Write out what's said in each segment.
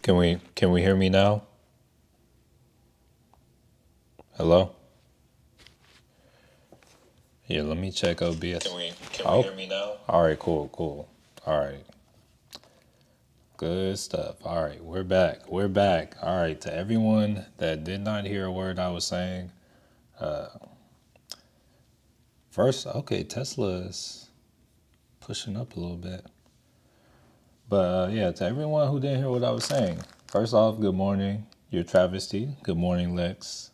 Can we hear me now? Hello? Yeah, let me check OBS. Can we hear me now? All right, cool. All right. Good stuff. All right, we're back. We're back. All right, to everyone that did not hear a word I was saying, first, okay, Tesla is pushing up a little bit. But yeah, to everyone who didn't hear what I was saying, first off, good morning. Your travesty. Good morning, Lex.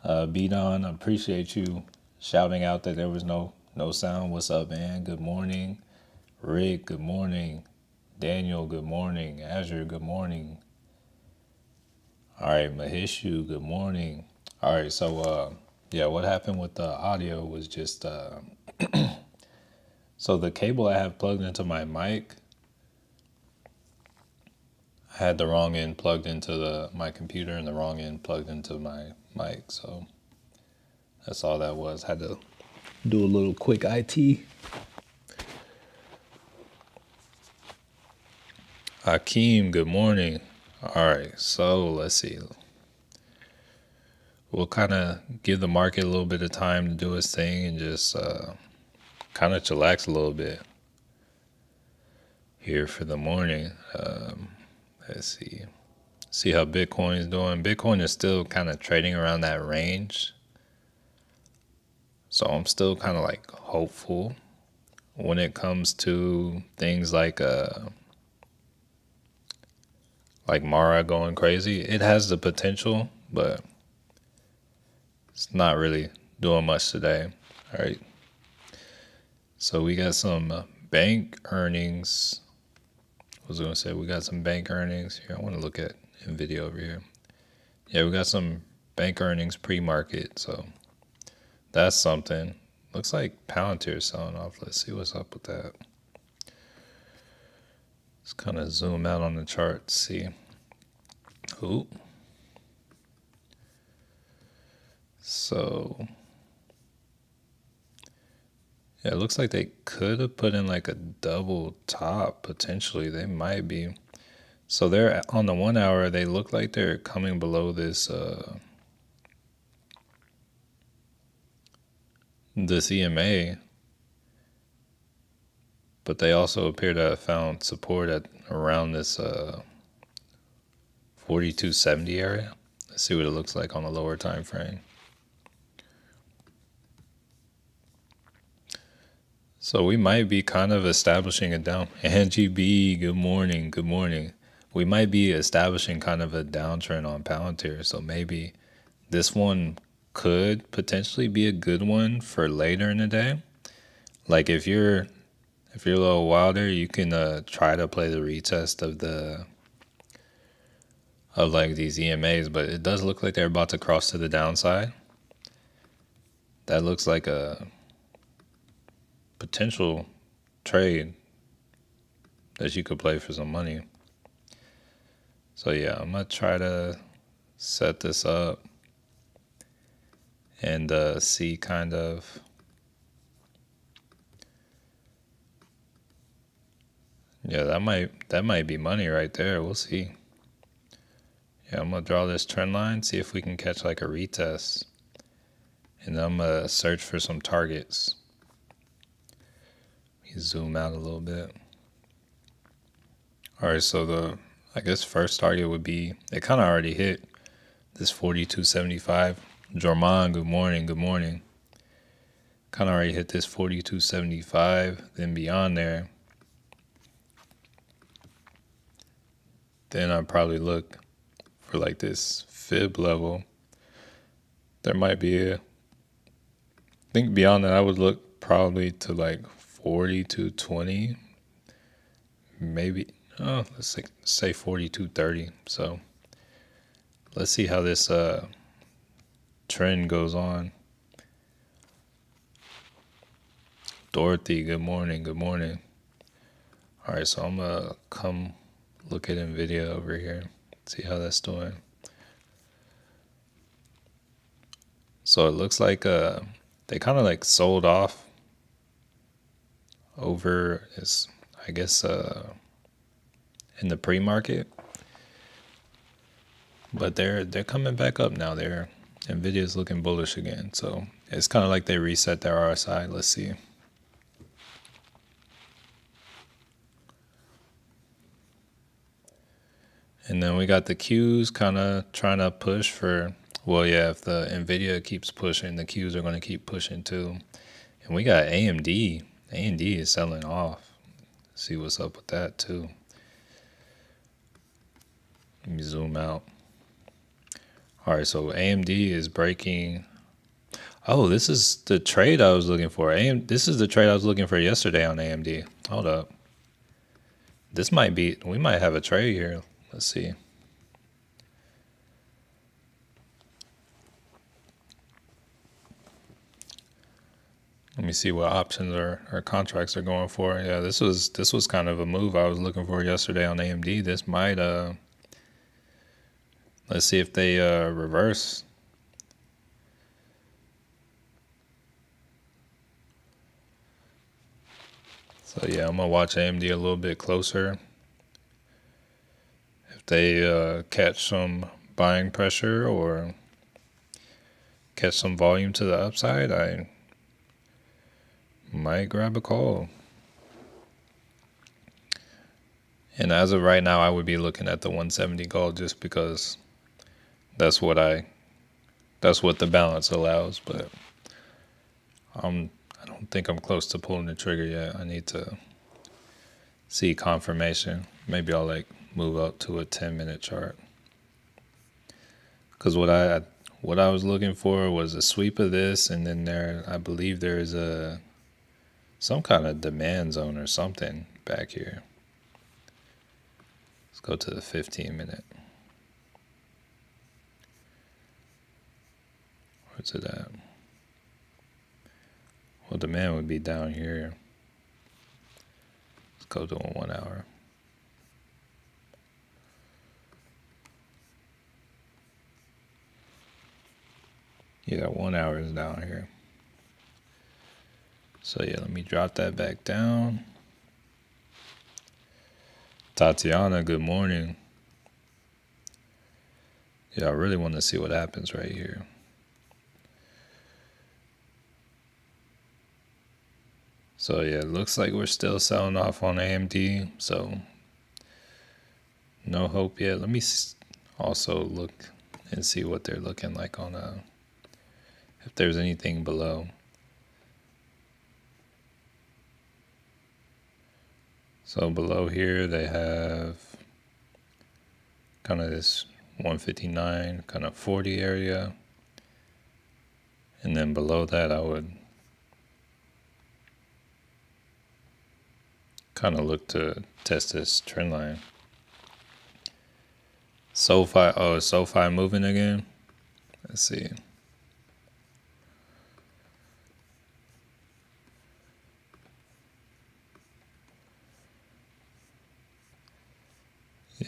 B-Don, I appreciate you shouting out that there was no sound. What's up, man? Good morning. Rick, good morning. Daniel, good morning. Azure, good morning. All right, Mahishu, good morning. All right, so yeah, what happened with the audio was just so the cable I have plugged into my mic, I had the wrong end plugged into my computer and the wrong end plugged into my mic. So that's all that was. Had to do a little quick IT. Hakeem, good morning. All right, so let's see. We'll kind of give the market a little bit of time to do its thing and just kind of chillax a little bit here for the morning. Let's see how Bitcoin is doing. Bitcoin is still kind of trading around that range, so I'm still kind of like hopeful when it comes to things like Mara going crazy. It has the potential, but it's not really doing much today. All right. So we got some bank earnings. I was going to say we got some bank earnings. Here, I want to look at NVIDIA over here. Yeah, we got some bank earnings pre-market. So that's something. Looks like Palantir is selling off. Let's see what's up with that. Let's kind of zoom out on the chart, see. Ooh. So yeah, it looks like they could have put in like a double top potentially. They might be. So they're on the 1 hour. They look like they're coming below this EMA, but they also appear to have found support at around this 4270 area. Let's see what it looks like on a lower time frame. So we might be kind of establishing a down. Angie B, good morning. Good morning. We might be establishing kind of a downtrend on Palantir. So maybe this one could potentially be a good one for later in the day. Like if you're a little wilder, you can try to play the retest of like these EMAs, but it does look like they're about to cross to the downside. That looks like a potential trade that you could play for some money. So yeah, I'm gonna try to set this up and see kind of. Yeah, that might be money right there. We'll see. Yeah, I'm gonna draw this trend line, see if we can catch like a retest, and then I'm gonna search for some targets. Let me zoom out a little bit. All right, so I guess first target would be, it kind of already hit this 4275. Jorman, good morning. Good morning. Kind of already hit this 4275. Then beyond there, then I'd probably look for like this fib level. There might be I think beyond that, I would look probably to like 4220. Maybe, let's say 4230. So let's see how this trend goes on. Dorothy, good morning. Good morning. All right, so I'm gonna come look at NVIDIA over here, see how that's doing. So it looks like they kind of like sold off over this, I guess, in the pre-market. But they're coming back up now. Nvidia's looking bullish again. So it's kind of like they reset their RSI. Let's see. And then we got the Qs kind of trying to push for, well, yeah, if the Nvidia keeps pushing, the Qs are going to keep pushing too. And we got AMD. AMD is selling off. See what's up with that too. Let me zoom out. All right, so AMD is breaking. Oh, this is the trade I was looking for. This is the trade I was looking for yesterday on AMD. Hold up. This might be, we might have a trade here. Let's see. Let me see what options or contracts are going for. Yeah, this was kind of a move I was looking for yesterday on AMD. This might let's see if they reverse. So yeah, I'm gonna watch AMD a little bit closer. If they catch some buying pressure or catch some volume to the upside, I might grab a call. And as of right now, I would be looking at the 170 gold just because that's what the balance allows. But I don't think I'm close to pulling the trigger yet. I need to see confirmation. Maybe I'll like move up to a 10-minute chart. Because what I was looking for was a sweep of this, and then I believe there's some kind of demand zone or something back here. Let's go to the 15-minute. Where's it at? Well, demand would be down here. Let's go to a 1 hour. Yeah, 1 hour is down here. So yeah, let me drop that back down. Tatiana, good morning. Yeah, I really want to see what happens right here. So yeah, it looks like we're still selling off on AMD. So no hope yet. Let me also look and see what they're looking like on if there's anything below. So below here they have kind of this 159, kind of 40 area. And then below that I would kind of look to test this trend line. SoFi, oh, is SoFi moving again? Let's see.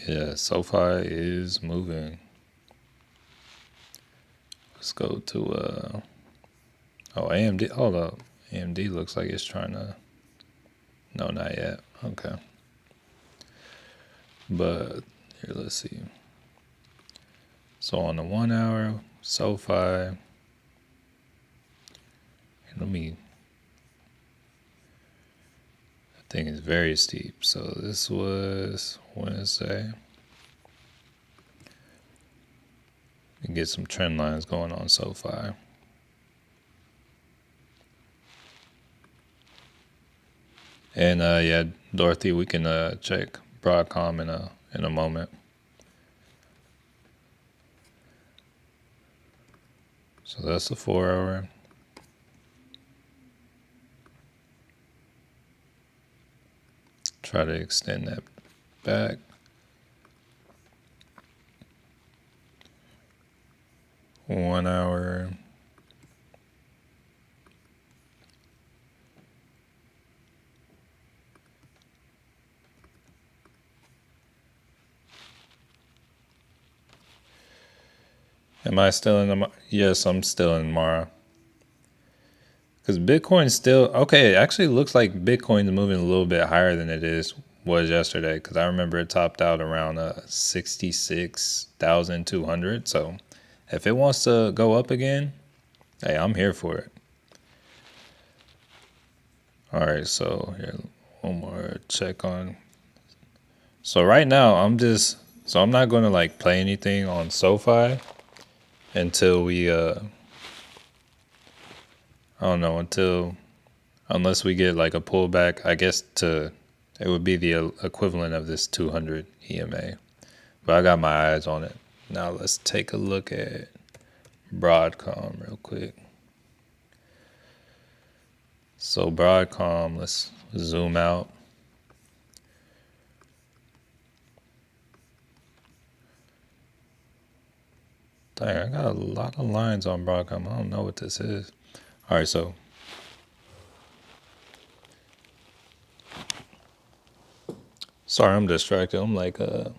Yeah, SoFi is moving. Let's go to oh, AMD. Hold up. AMD looks like it's trying to. No, not yet. Okay. But here, let's see. So on the 1 hour, SoFi. And let me. That thing is very steep. So this was Wednesday. You can get some trend lines going on SoFi. And yeah, Dorothy, we can check Broadcom in a moment. So that's the 4 hour. Try to extend that back. One hour. Am I still in the? Yes, I'm still in Mara. Because Bitcoin's still okay. It actually looks like Bitcoin's moving a little bit higher than it is was yesterday, because I remember it topped out around 66,200. So if it wants to go up again, hey, I'm here for it. All right, so here, one more check on. So right now, I'm not going to like play anything on SoFi until I don't know, unless we get like a pullback, I guess it would be the equivalent of this 200 EMA. But I got my eyes on it. Now let's take a look at Broadcom real quick. So Broadcom, let's zoom out. Dang, I got a lot of lines on Broadcom. I don't know what this is. All right, so sorry, I'm distracted. I'm like a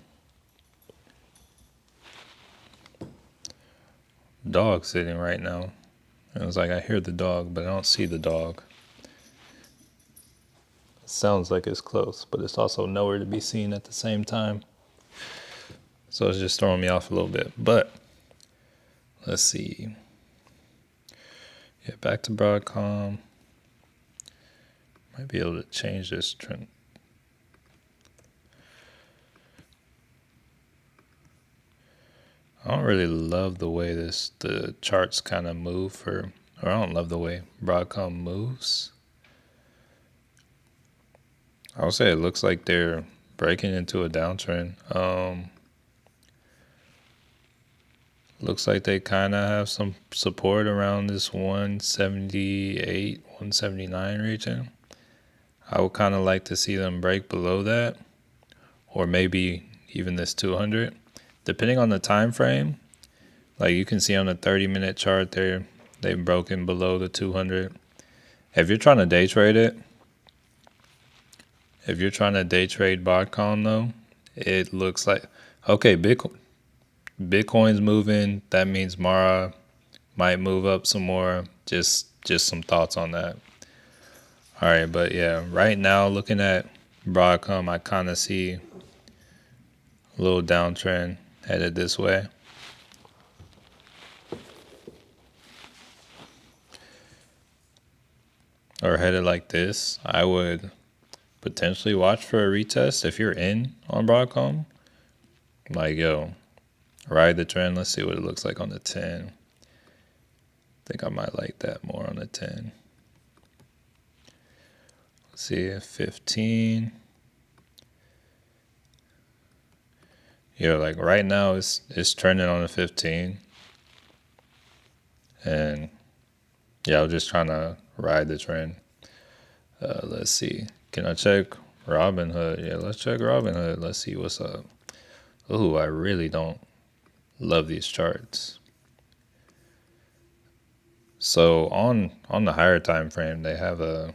dog sitting right now. And it's like I hear the dog, but I don't see the dog. It sounds like it's close, but it's also nowhere to be seen at the same time. So it's just throwing me off a little bit. But let's see. Yeah, back to Broadcom. Might be able to change this trend. I don't really love the way the charts kind of move or I don't love the way Broadcom moves. I would say it looks like they're breaking into a downtrend. Looks like they kind of have some support around this 178, 179 region. I would kind of like to see them break below that, or maybe even this 200, depending on the time frame. Like you can see on the 30-minute chart there, they've broken below the 200. If you're trying to day trade it, if you're trying to day trade Broadcom though, it looks like, okay, Bitcoin's moving. That means Mara might move up some more. Just some thoughts on that. All right, but yeah, right now looking at Broadcom, I kind of see a little downtrend headed this way. Or headed like this. I would potentially watch for a retest if you're in on Broadcom. Like, yo, ride the trend. Let's see what it looks like on the 10. I think I might like that more on the 10. Let's see, 15. Yeah, like right now it's trending on the 15. And yeah, I'm just trying to ride the trend. Let's see. Can I check Robinhood? Yeah, let's check Robinhood. Let's see what's up. Ooh, I really don't love these charts. So on the higher time frame, they have a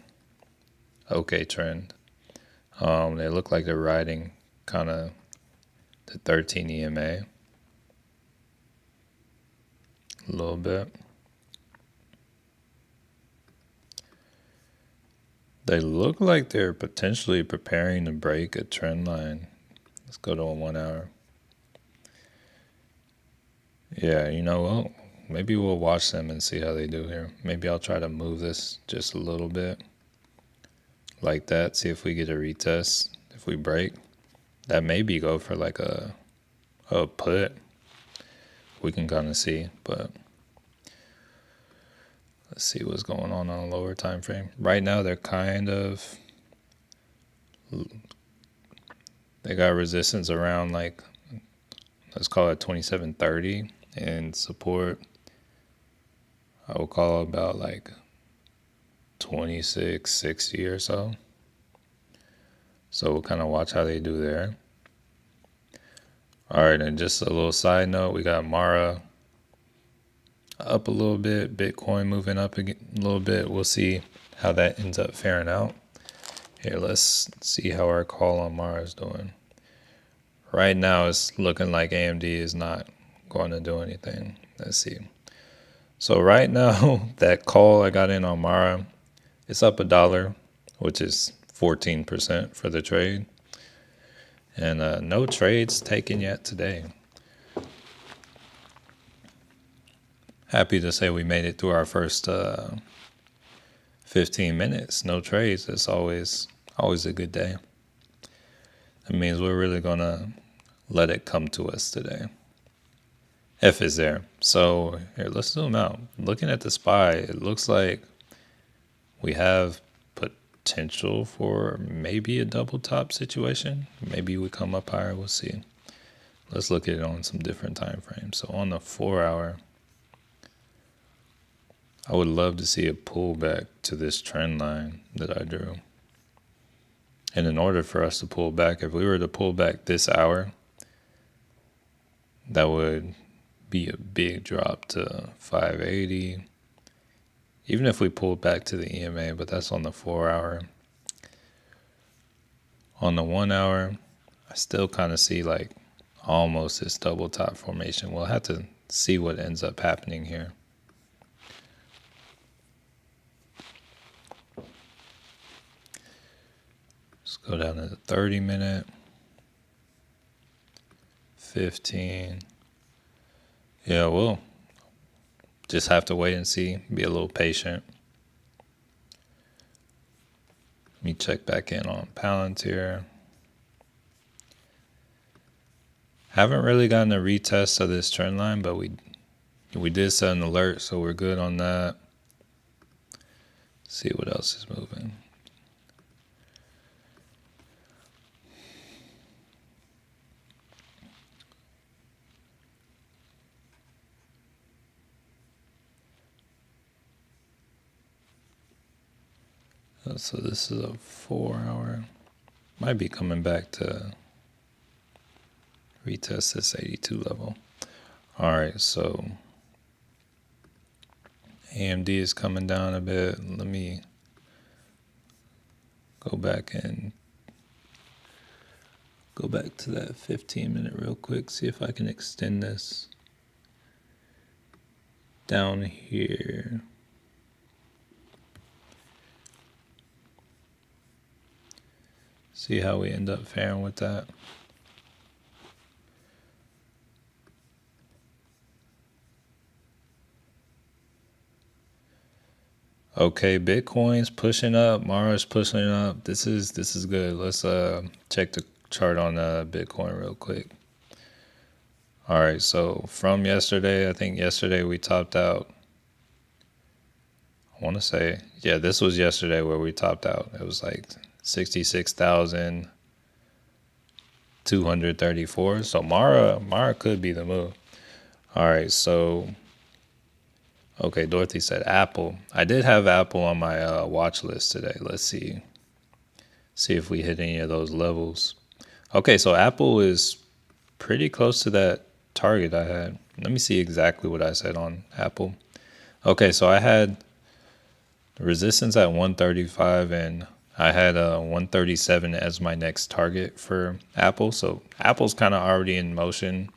okay trend. They look like they're riding kind of the 13 EMA a little bit. They look like they're potentially preparing to break a trend line. Let's go to a 1 hour. Yeah, you know what? Maybe we'll watch them and see how they do here. Maybe I'll try to move this just a little bit like that. See if we get a retest. If we break, that maybe go for like a put. We can kind of see, but let's see what's going on a lower time frame. Right now, they got resistance around like, let's call it 2730, and support I will call about like 2660 or so. So we'll kind of watch how they do there. All right, and just a little side note, we got Mara up a little bit, Bitcoin moving up a little bit. We'll see how that ends up faring out. Here, let's see how our call on Mara is doing. Right now, it's looking like AMD is not going to do anything. Let's see. So right now, that call I got in on Mara, it's up $1, which is 14% for the trade. And no trades taken yet today. Happy to say we made it through our first 15 minutes. No trades. It's always a good day. That means we're really going to let it come to us today. If it's there. So here, let's zoom out. Looking at the SPY, it looks like we have potential for maybe a double top situation. Maybe we come up higher. We'll see. Let's look at it on some different time frames. So on the 4 hour, I would love to see a pullback to this trend line that I drew. And in order for us to pull back, if we were to pull back this hour, that would be a big drop to 580. Even if we pulled back to the EMA, but that's on the 4 hour. On the 1 hour, I still kind of see like almost this double top formation. We'll have to see what ends up happening here. Let's go down to the 30-minute, 15. Yeah, we'll just have to wait and see. Be a little patient. Let me check back in on Palantir. Haven't really gotten a retest of this trend line, but we did set an alert, so we're good on that. See what else is moving. So this is a 4 hour. Might be coming back to retest this 82 level. All right, so AMD is coming down a bit. Let me go back to that 15-minute real quick. See if I can extend this down here. See how we end up faring with that. Okay, Bitcoin's pushing up, Mara's pushing up. This is good. Let's check the chart on Bitcoin real quick. All right, so from yesterday, I think yesterday we topped out. I want to say, yeah, this was yesterday where we topped out. It was like 66,234. So Mara could be the move. All right, so okay, Dorothy said Apple. I did have Apple on my watch list today. Let's see if we hit any of those levels. Okay, so Apple is pretty close to that target I had. Let me see exactly what I said on Apple. Okay, so I had resistance at 135 and I had 137 as my next target for Apple. So Apple's kind of already in motion.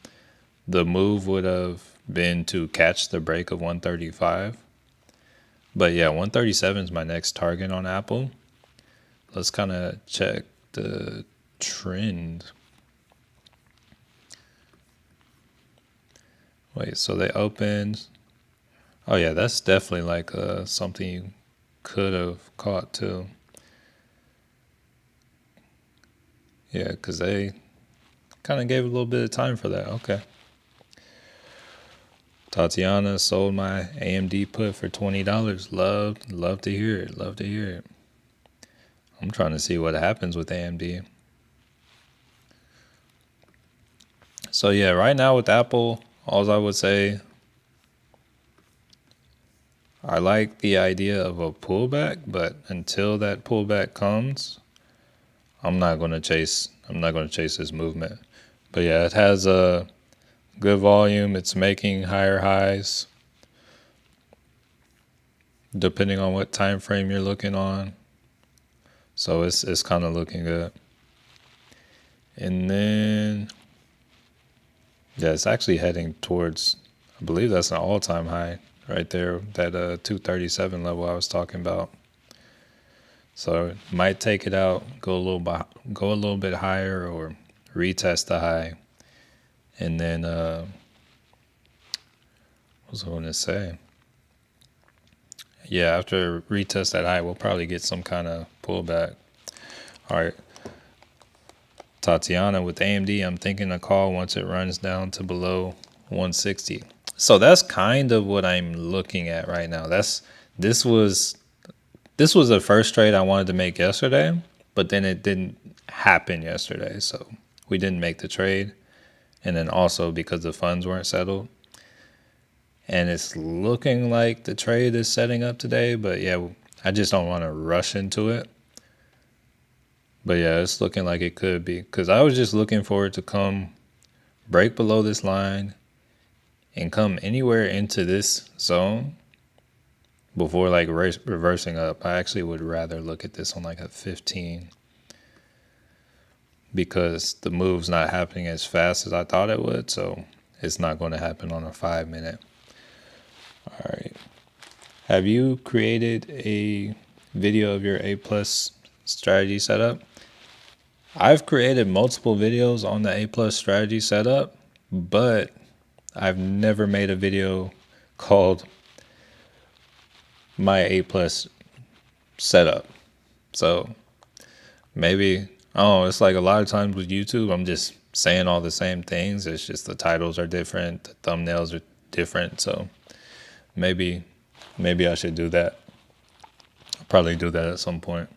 The move would have been to catch the break of 135. But yeah, 137 is my next target on Apple. Let's kind of check the trend. Wait, so they opened. Oh yeah, that's definitely like something you could have caught too. Yeah, because they kind of gave a little bit of time for that. Okay. Tatiana sold my AMD put for $20. Love to hear it. Love to hear it. I'm trying to see what happens with AMD. So yeah, right now with Apple, all I would say, I like the idea of a pullback, but until that pullback comes, I'm not going to chase this movement. But yeah, it has a good volume. It's making higher highs depending on what time frame you're looking on. So it's kind of looking good. And then yeah, it's actually heading towards, I believe that's an all-time high right there, that 237 level I was talking about. So it might take it out, go a little bit higher, or retest the high, and then what was I going to say? Yeah, after retest that high, we'll probably get some kind of pullback. All right. Tatiana with AMD, I'm thinking a call once it runs down to below 160. So that's kind of what I'm looking at right now. This was the first trade I wanted to make yesterday, but then it didn't happen yesterday. So we didn't make the trade. And then also because the funds weren't settled. And it's looking like the trade is setting up today, but yeah, I just don't want to rush into it. But yeah, it's looking like it could be, because I was just looking for it to come break below this line and come anywhere into this zone before like reversing up. I actually would rather look at this on like a 15, because the move's not happening as fast as I thought it would. So it's not going to happen on a 5-minute. All right. Have you created a video of your A+ strategy setup? I've created multiple videos on the A+ strategy setup, but I've never made a video called my A+ setup. So maybe, it's like a lot of times with YouTube, I'm just saying all the same things. It's just the titles are different, the thumbnails are different. So maybe I should do that. I'll probably do that at some point.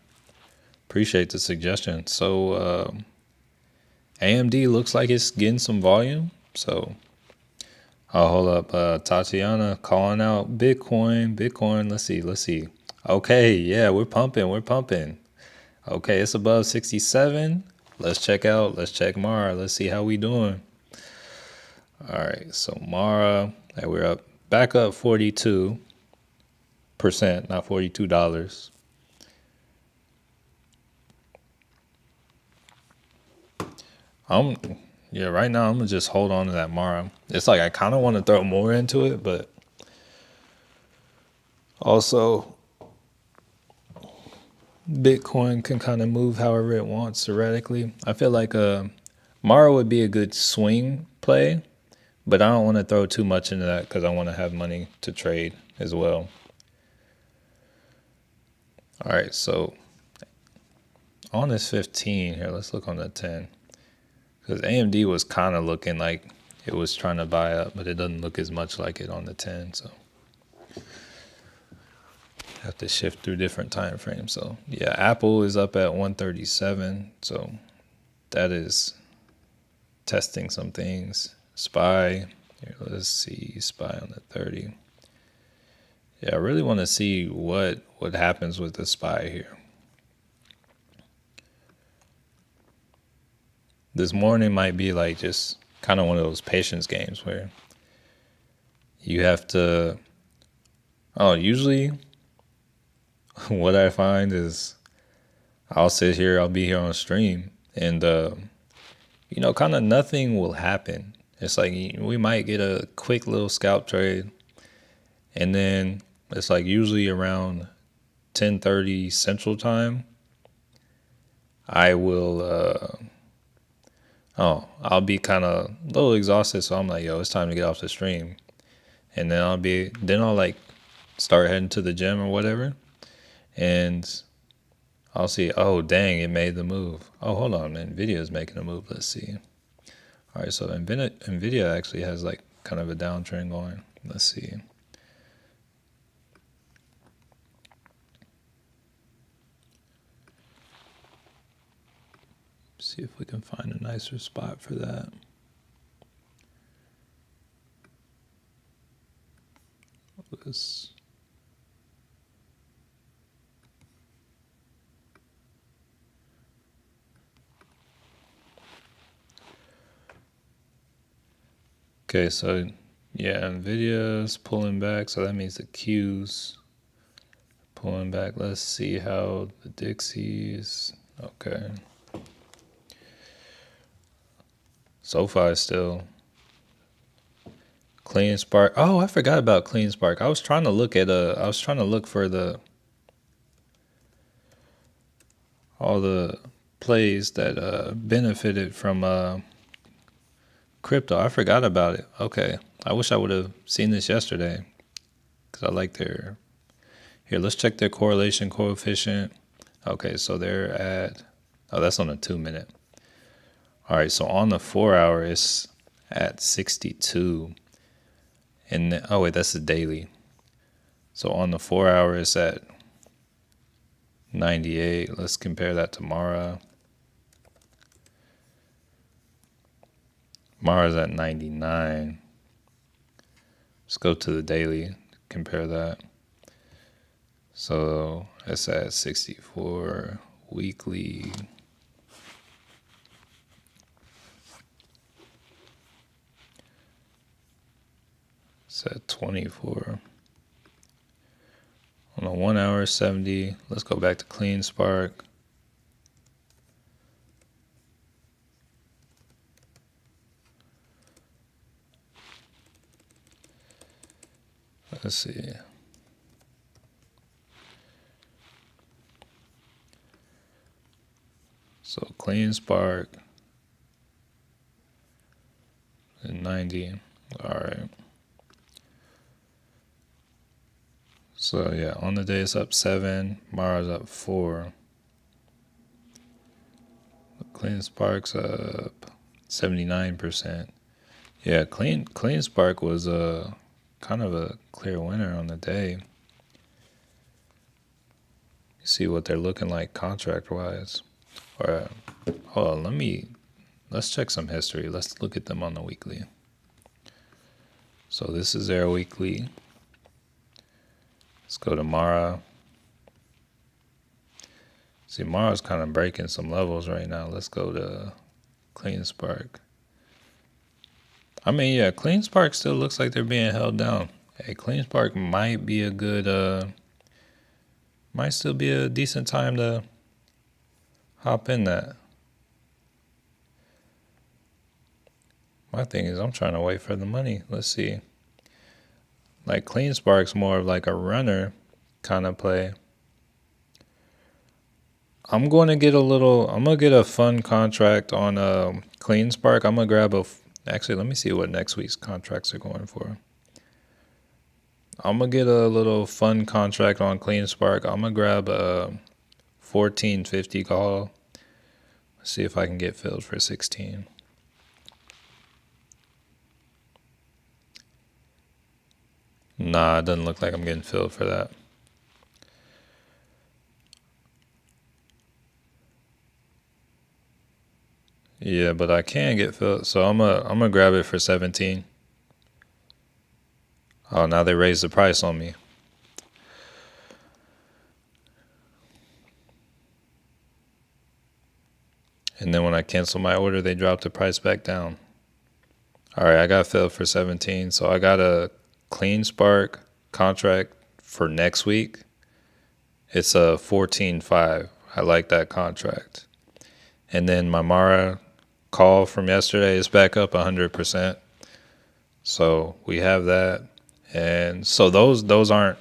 Appreciate the suggestion. So AMD looks like it's getting some volume. So I'll hold up. Tatiana calling out Bitcoin. Let's see. Okay, yeah, we're pumping. Okay, it's above 67. Let's check Mara. Let's see how we doing. All right, so Mara, we're up, back up 42%, not $42. Right now I'm gonna just hold on to that Mara. It's like I kind of want to throw more into it, but also Bitcoin can kind of move however it wants theoretically. I feel like Mara would be a good swing play, but I don't want to throw too much into that because I want to have money to trade as well. All right, so on this 15 here, let's look on the 10. Because AMD was kind of looking like it was trying to buy up, but it doesn't look as much like it on the 10. So have to shift through different time frames. So yeah, Apple is up at 137. So that is testing some things. SPY, here, let's see, SPY on the 30. Yeah, I really want to see what happens with the SPY here. This morning might be like just kind of one of those patience games where you have to, usually what I find is I'll be here on stream and, kind of nothing will happen. It's like we might get a quick little scalp trade, and then it's like usually around 10:30 Central Time, I will, I'll be kind of a little exhausted, so I'm like, yo, it's time to get off the stream. And then I'll like start heading to the gym or whatever, and I'll see, oh, dang, it made the move. Oh, hold on, man, Nvidia's making a move. Let's see. All right, so Nvidia actually has like kind of a downtrend going. Let's see. See if we can find a nicer spot for that. Okay, so yeah, Nvidia's pulling back, so that means the Q's pulling back. Let's see how the Dixies. Okay. SoFi is still Clean Spark. Oh, I forgot about Clean Spark. I was trying to look for all the plays that benefited from crypto. I forgot about it. Okay. I wish I would have seen this yesterday because I like their. Here, let's check their correlation coefficient. Okay, so they're at. Oh, that's on a 2 minute. All right, so on the 4 hour, it's at 62. And oh, wait, that's the daily. So on the 4 hour, it's at 98. Let's compare that to Mara. Mara's at 99. Let's go to the daily, compare that. So it's at 64 weekly. It's at 24. On the 1 hour, 70. Let's go back to Clean Spark. Let's see. So Clean Spark and 90. All right. So yeah, on the day it's up 7. Mara's up 4. Clean Spark's up 79%. Yeah, Clean Spark was kind of a clear winner on the day. You see what they're looking like contract wise. Or hold on, let's check some history. Let's look at them on the weekly. So this is their weekly. Let's go to Mara. See, Mara's kind of breaking some levels right now. Let's go to Clean Spark. I mean, yeah, Clean Spark still looks like they're being held down. Hey, Clean Spark might be a good, might still be a decent time to hop in that. My thing is I'm trying to wait for the money. Let's see. Like Clean Spark's more of like a runner kind of play. I'm going to get a fun contract on Clean Spark. I'm going to grab actually, let me see what next week's contracts are going for. I'm going to get a little fun contract on Clean Spark. I'm going to grab a 1450 call. Let's see if I can get filled for 16. Nah, it doesn't look like I'm getting filled for that. Yeah, but I can get filled, so I'm gonna grab it for 17. Oh, now they raised the price on me. And then when I cancel my order, they drop the price back down. All right, I got filled for 17, so I got a Clean Spark contract for next week. It's a 14.5. I like that contract. And then my Mara call from yesterday is back up 100%. So we have that. And so those aren't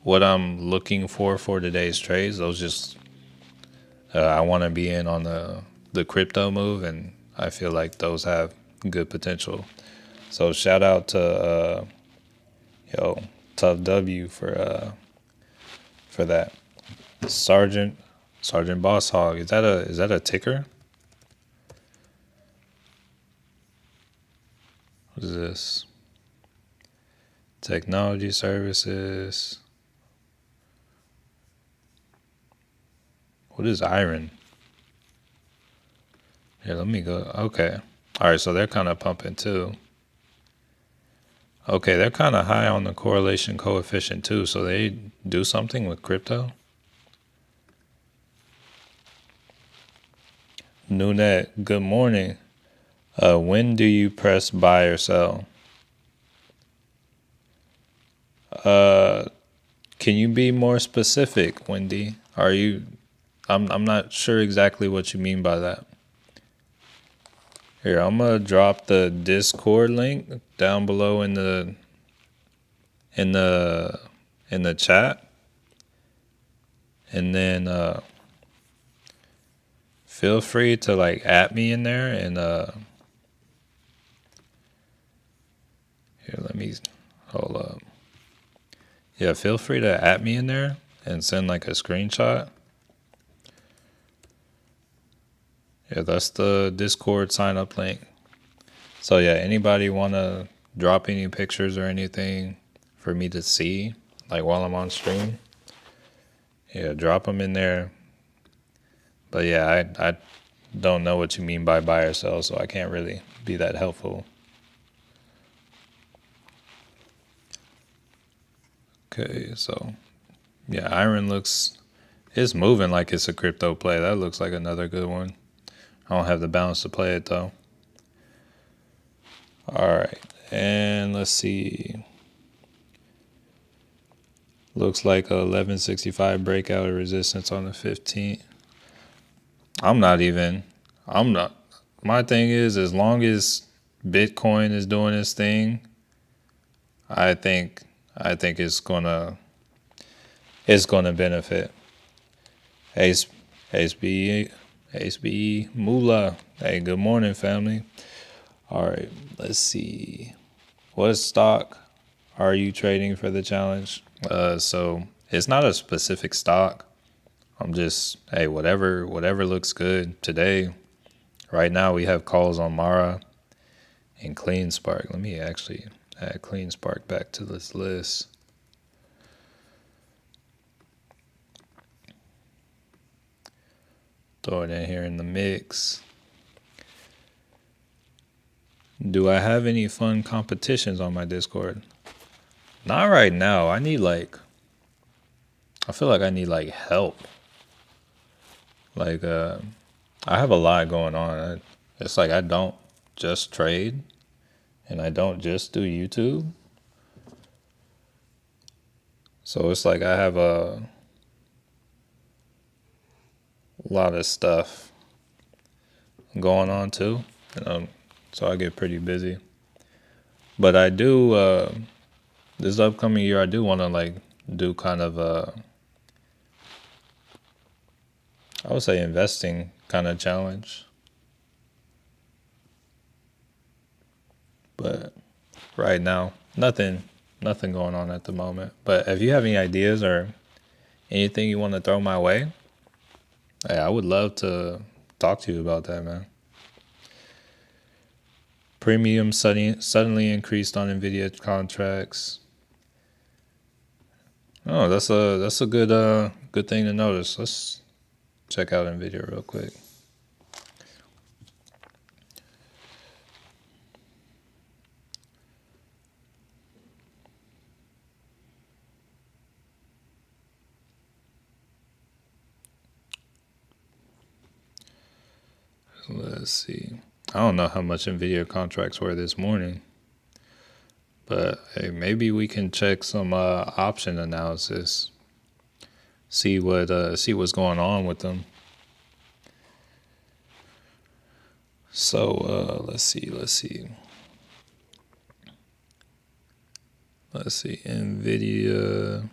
what I'm looking for today's trades. Those just I want to be in on the crypto move, and I feel like those have good potential. So shout out to Tough W for that. Sergeant Boss Hog. Is that a ticker? What is this? Technology services. What is iron? Here, let me go. Okay. All right, so they're kind of pumping too. Okay, they're kind of high on the correlation coefficient too, so they do something with crypto. Nunet, good morning. When do you press buy or sell? Can you be more specific, Wendy? I'm not sure exactly what you mean by that. Here, I'm gonna drop the Discord link down below in the chat, and then feel free to like at me in there and here, let me hold up. Yeah, feel free to at me in there and send like a screenshot. Yeah, that's the Discord sign up link. So yeah, anybody want to drop any pictures or anything for me to see, like while I'm on stream? Yeah, drop them in there. But yeah, I don't know what you mean by buy or sell, so I can't really be that helpful. Okay, so yeah, Iron it's moving like it's a crypto play. That looks like another good one. I don't have the balance to play it though. All right, and let's see. Looks like a 1165 breakout of resistance on the 15th. I'm not. My thing is, as long as Bitcoin is doing its thing, I think it's gonna benefit. Ace HBE Moolah. Hey, good morning, family. All right, let's see. What stock are you trading for the challenge? So it's not a specific stock. I'm just, hey, whatever looks good today. Right now we have calls on Mara and Clean Spark. Let me actually add Clean Spark back to this list. Throw it in here in the mix. Do I have any fun competitions on my Discord? Not right now. I feel like I need like help. Like I have a lot going on. It's like I don't just trade and I don't just do YouTube. So it's like I have a lot of stuff going on too. So I get pretty busy. But I do this upcoming year I do want to like do kind of I would say investing kind of challenge. But right now, nothing going on at the moment. But if you have any ideas or anything you want to throw my way, hey, I would love to talk to you about that, man. Premium suddenly increased on Nvidia contracts. Oh, that's a good thing to notice. Let's check out Nvidia real quick. Let's see. I don't know how much Nvidia contracts were this morning, but hey, maybe we can check some option analysis. See what's going on with them. So let's see. Nvidia.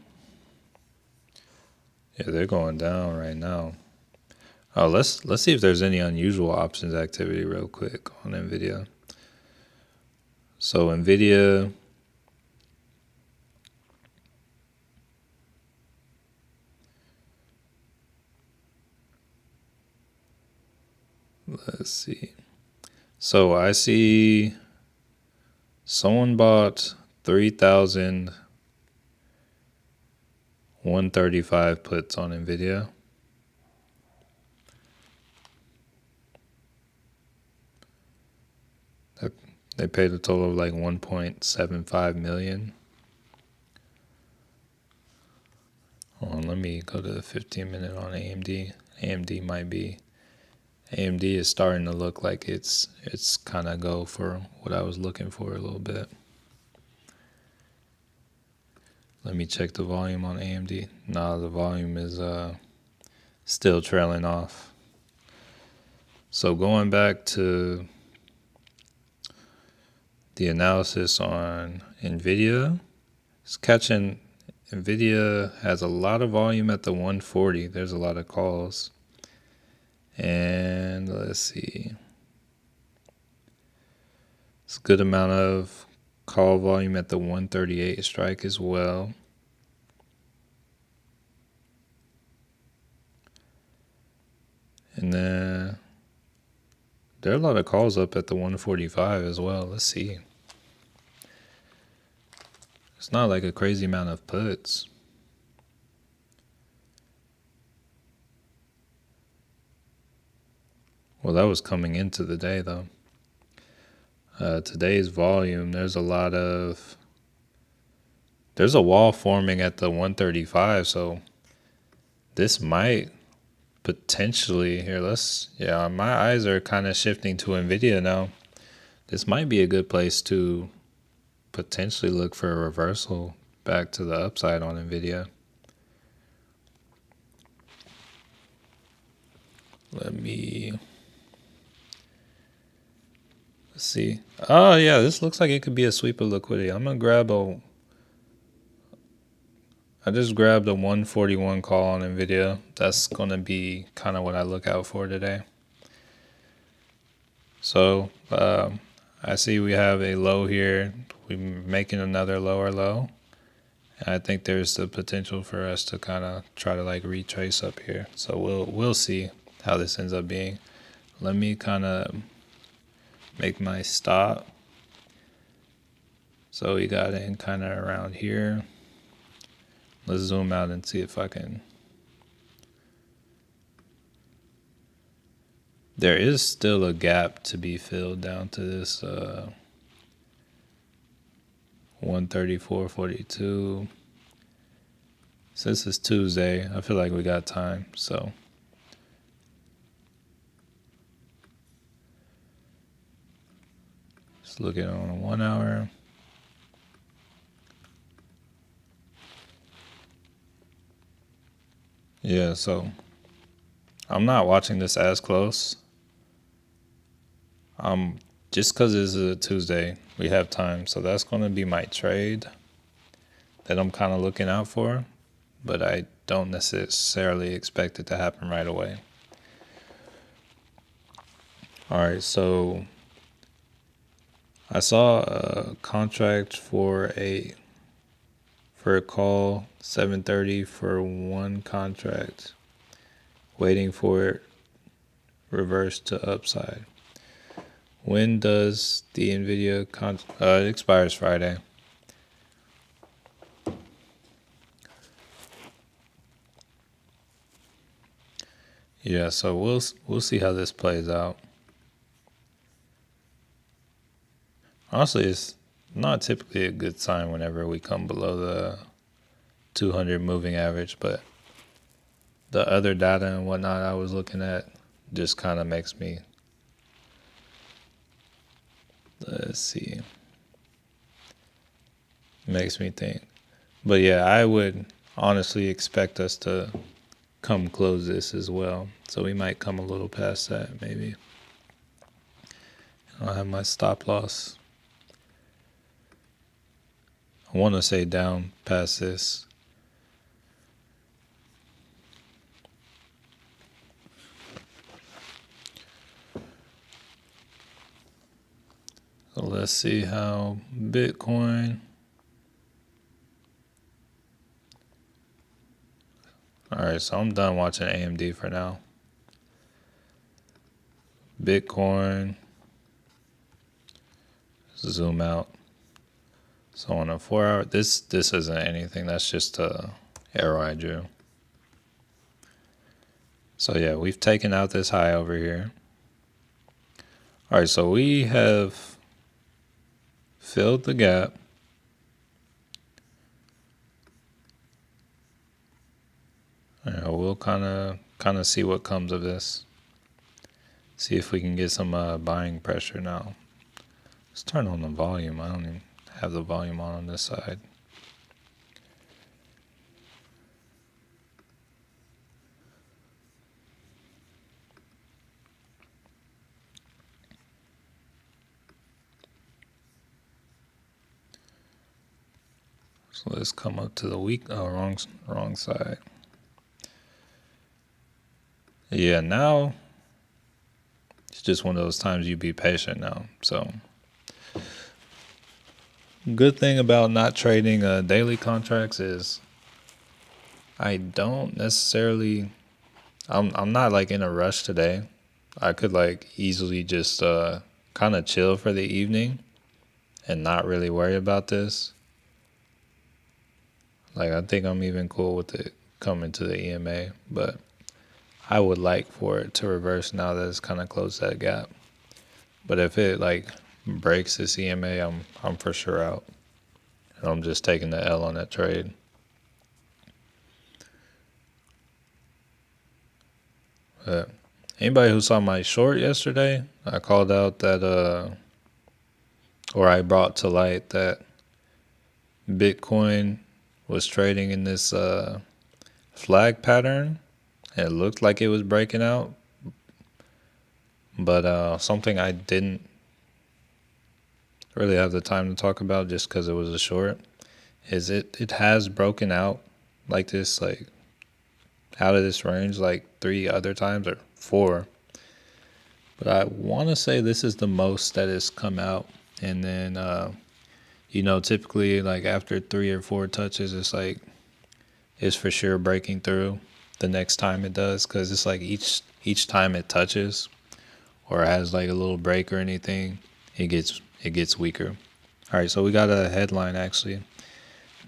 Yeah, they're going down right now. Oh, let's see if there's any unusual options activity real quick on Nvidia. So Nvidia, let's see. So I see someone bought 3,135 puts on Nvidia. They paid a total of like 1.75 million. Hold on, let me go to the 15-minute on AMD. AMD is starting to look like it's kind of go for what I was looking for a little bit. Let me check the volume on AMD. Nah, the volume is still trailing off. So going back to the analysis on Nvidia, it's catching. Nvidia has a lot of volume at the 140. There's a lot of calls. And let's see. It's a good amount of call volume at the 138 strike as well. And then there are a lot of calls up at the 145 as well. Let's see. It's not like a crazy amount of puts. Well, that was coming into the day though. Today's volume, there's a wall forming at the 135, so this might potentially, my eyes are kind of shifting to Nvidia now. This might be a good place to potentially look for a reversal back to the upside on Nvidia. Let's see. Oh yeah, this looks like it could be a sweep of liquidity. I just grabbed a 141 call on Nvidia. That's gonna be kind of what I look out for today. So I see we have a low here. We're making another lower low. I think there's the potential for us to kind of try to like retrace up here. So we'll see how this ends up being. Let me kind of make my stop. So we got in kind of around here. Let's zoom out and see if I can. There is still a gap to be filled down to this 134.42. Since it's Tuesday, I feel like we got time. So let's look at it on a 1 hour. Yeah, so I'm not watching this as close. Just because it's a Tuesday, we have time. So that's going to be my trade that I'm kind of looking out for. But I don't necessarily expect it to happen right away. All right, so I saw a contract for a call 7:30 for one contract, waiting for it reverse to upside. When does the Nvidia it expires Friday? Yeah, so we'll see how this plays out. Honestly, it's not typically a good sign whenever we come below the 200 moving average, but the other data and whatnot I was looking at just kind of makes me, makes me think. But yeah, I would honestly expect us to come close this as well. So we might come a little past that maybe. I'll have my stop loss. I want to say down past this. So let's see how Bitcoin. All right, so I'm done watching AMD for now. Bitcoin. Zoom out. So on a 4 hour, this isn't anything. That's just a arrow I drew. So yeah, we've taken out this high over here. All right, so we have filled the gap. We'll kind of see what comes of this. See if we can get some buying pressure now. Let's turn on the volume. I don't even have the volume on this side. So let's come up to the weak. Oh, wrong side. Yeah, now just one of those times you be patient now. So good thing about not trading daily contracts is I don't necessarily. I'm not like in a rush today. I could like easily just kind of chill for the evening and not really worry about this. Like I think I'm even cool with it coming to the EMA, but I would like for it to reverse now that it's kind of closed that gap. But if it like breaks this EMA, I'm for sure out. And I'm just taking the L on that trade. But anybody who saw my short yesterday, I called out that or I brought to light that Bitcoin was trading in this flag pattern. It looked like it was breaking out, but something I didn't really have the time to talk about just because it was a short is it has broken out like this, like out of this range like 3 other times or 4. But I want to say this is the most that it's come out. And then, typically like after 3 or 4 touches, it's like, it's for sure breaking through the next time it does. Cause it's like each time it touches or has like a little break or anything, it gets weaker. All right. So we got a headline actually.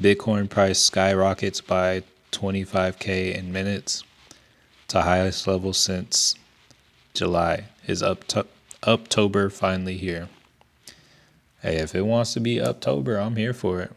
Bitcoin price skyrockets by 25K in minutes to highest level since July. Is Uptober finally here? Hey, if it wants to be Uptober, I'm here for it.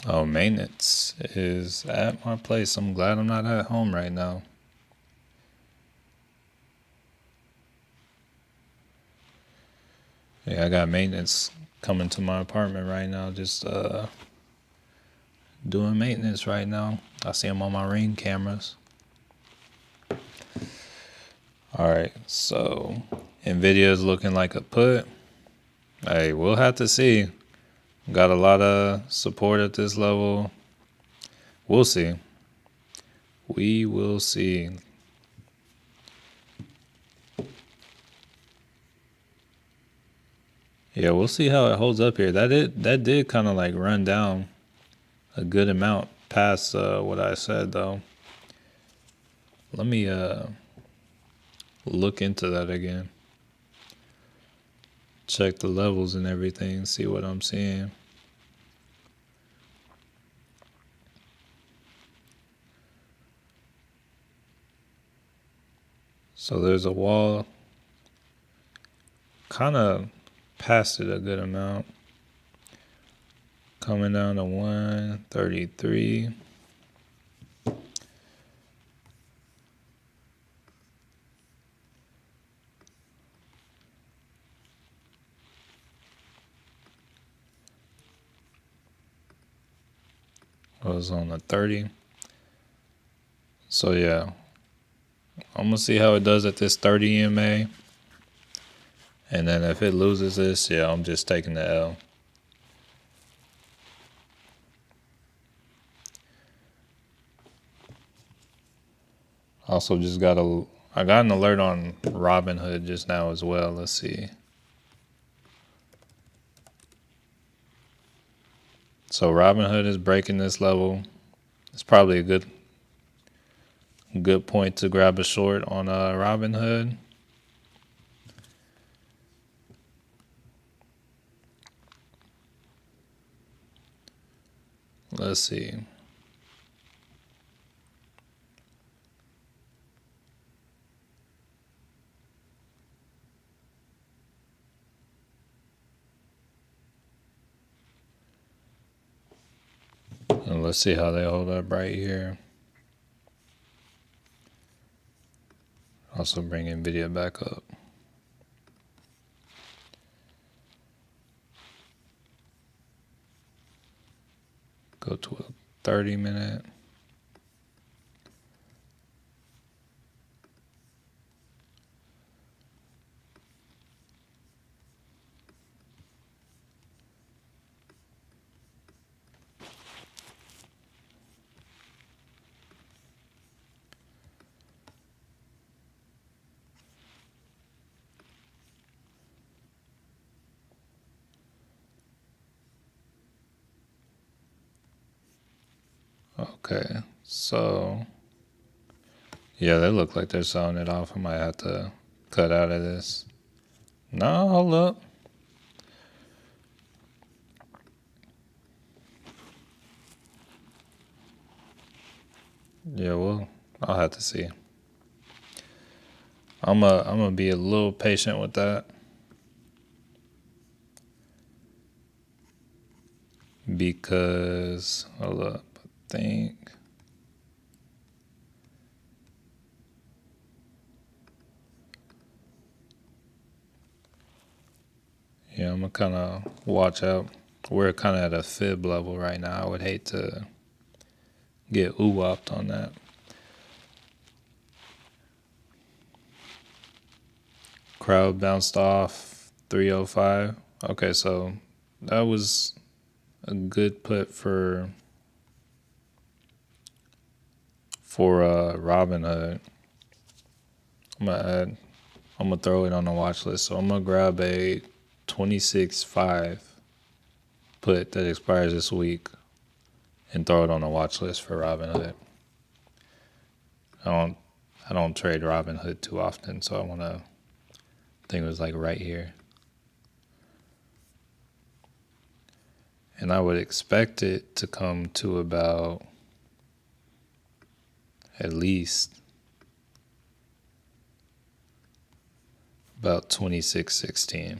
Oh, maintenance is at my place. I'm glad I'm not at home right now. Yeah, I got maintenance coming to my apartment right now. Just doing maintenance right now. I see them on my Ring cameras. All right, so Nvidia is looking like a put. Hey, we'll have to see. Got a lot of support at this level. We'll see. We will see. Yeah, we'll see how it holds up here. That did kind of like run down a good amount past what I said though. Let me look into that again. Check the levels and everything, see what I'm seeing. So there's a wall kind of past it a good amount. Coming down to 133. I was on the 30. So yeah, I'm gonna see how it does at this 30 EMA. And then if it loses this, yeah, I'm just taking the L. Also I got an alert on Robinhood just now as well. Let's see. So Robinhood is breaking this level. It's probably a good point to grab a short on Robinhood. Let's see. And let's see how they hold up right here. Also bring Nvidia back up. Go to a 30-minute. Okay, so yeah, they look like they're selling it off. I might have to cut out of this. No, hold up. Yeah, well, I'll have to see. I'm gonna be a little patient with that because hold up, I think. Yeah, I'm gonna kind of watch out. We're kind of at a fib level right now. I would hate to get ooh-wopped on that. Crowd bounced off 305. Okay, so that was a good put for Robinhood. I'm gonna add. I'm gonna throw it on the watch list. So I'm gonna grab a 26.5 put that expires this week and throw it on the watch list for Robinhood. I don't I don't trade Robinhood too often, so I think it was like right here. And I would expect it to come to about at least about 26.16.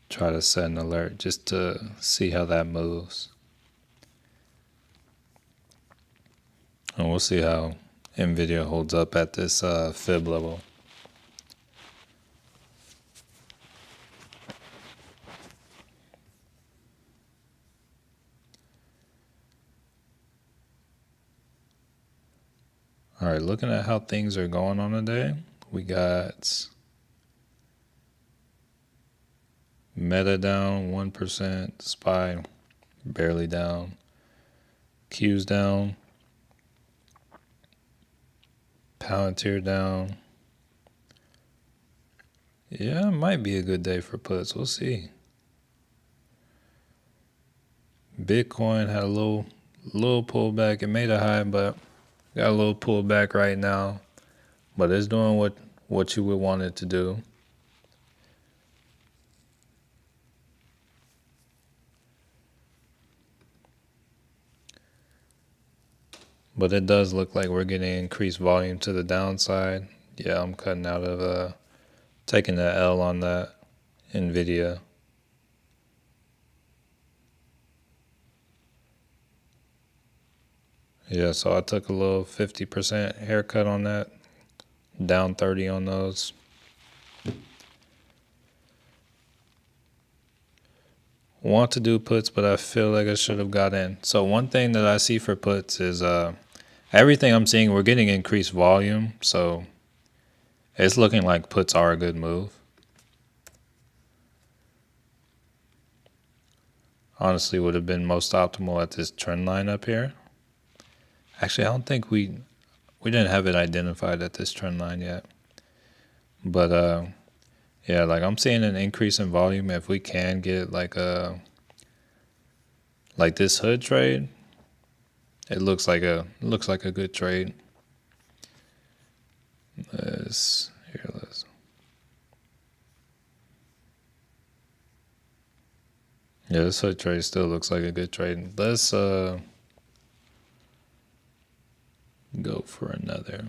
Try to set an alert just to see how that moves. And we'll see how NVIDIA holds up at this fib level. All right, looking at how things are going on today, we got Meta down 1%, SPY barely down, Q's down, Palantir down. Yeah, it might be a good day for puts. We'll see. Bitcoin had a little pullback. It made a high, but got a little pullback right now. But it's doing what you would want it to do. But it does look like we're getting increased volume to the downside. Yeah, I'm cutting out of taking the L on that NVIDIA. Yeah, so I took a little 50% haircut on that, down 30 on those. Want to do puts, but I feel like I should have got in. So one thing that I see for puts is everything I'm seeing, we're getting increased volume, so it's looking like puts are a good move. Honestly, would have been most optimal at this trend line up here. Actually, I don't think we didn't have it identified at this trend line yet. But yeah, like I'm seeing an increase in volume. If we can get like this hood trade, it looks like a good trade. Let's. Yeah, this hood trade still looks like a good trade. Let's go for another.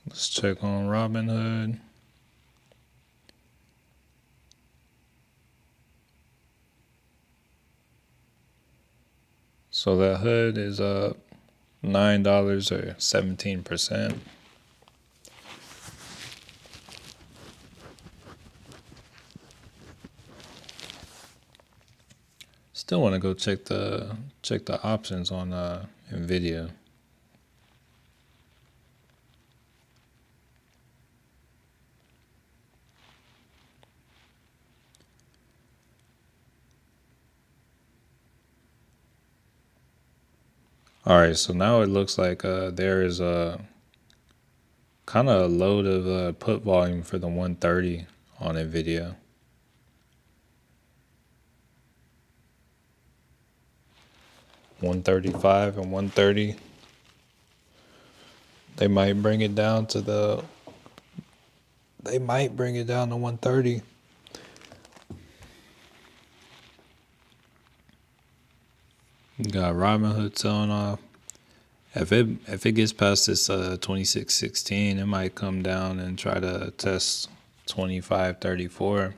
Let's check on Robinhood. So that hood is up $9 or 17%. Still want to go check the options on Nvidia. All right, so now it looks like there is a kind of a load of put volume for the 130 on Nvidia. $135 and 130. They might bring it down to the. They might bring it down to 130. Got Robinhood selling off. If it gets past this 2616, it might come down and try to test 2534.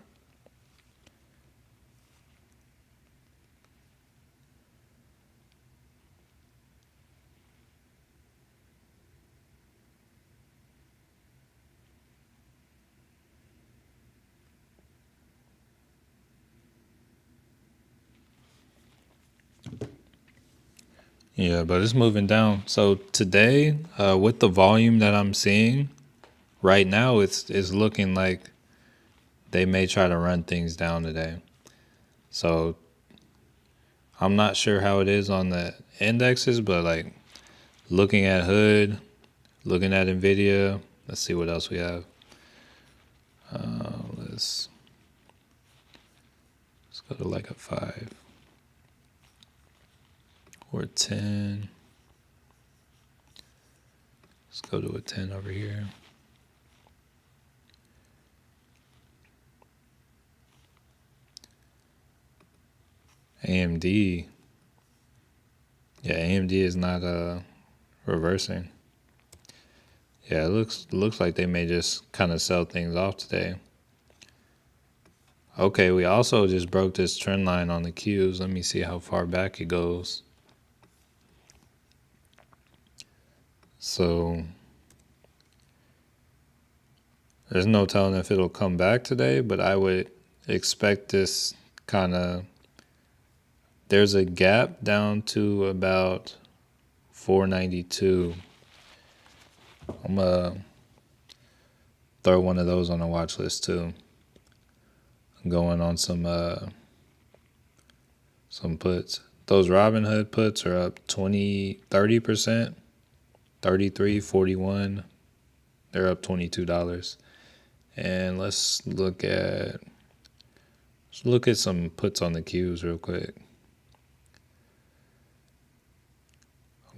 Yeah, but it's moving down. So today, with the volume that I'm seeing right now, it's looking like they may try to run things down today. So I'm not sure how it is on the indexes, but like looking at Hood, looking at Nvidia. Let's see what else we have. Let's go to like a 5 or a 10. Let's go to a 10 over here. AMD. Yeah, AMD is not reversing. Yeah, it looks like they may just kind of sell things off today. Okay, we also just broke this trend line on the Qs. Let me see how far back it goes. So there's no telling if it'll come back today, but I would expect this kind of. There's a gap down to about 492. I'm gonna throw one of those on the watch list too. I'm going on some puts. Those Robinhood puts are up 30%, 33, 41. They're up $22. And let's look at some puts on the Qs real quick.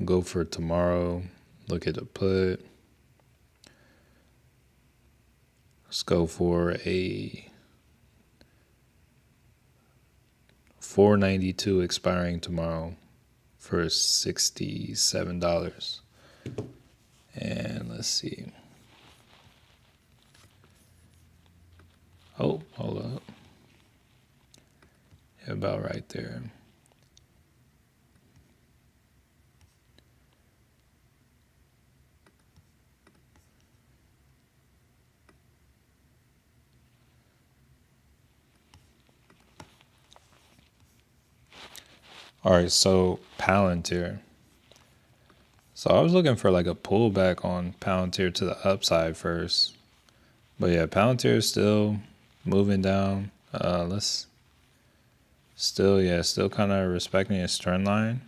Go for tomorrow. Look at the put. Let's go for a 492 expiring tomorrow for $67. And let's see. Oh, hold up. Yeah, about right there. All right, so Palantir. So I was looking for like a pullback on Palantir to the upside first. But yeah, Palantir is still moving down. Still kind of respecting its trend line.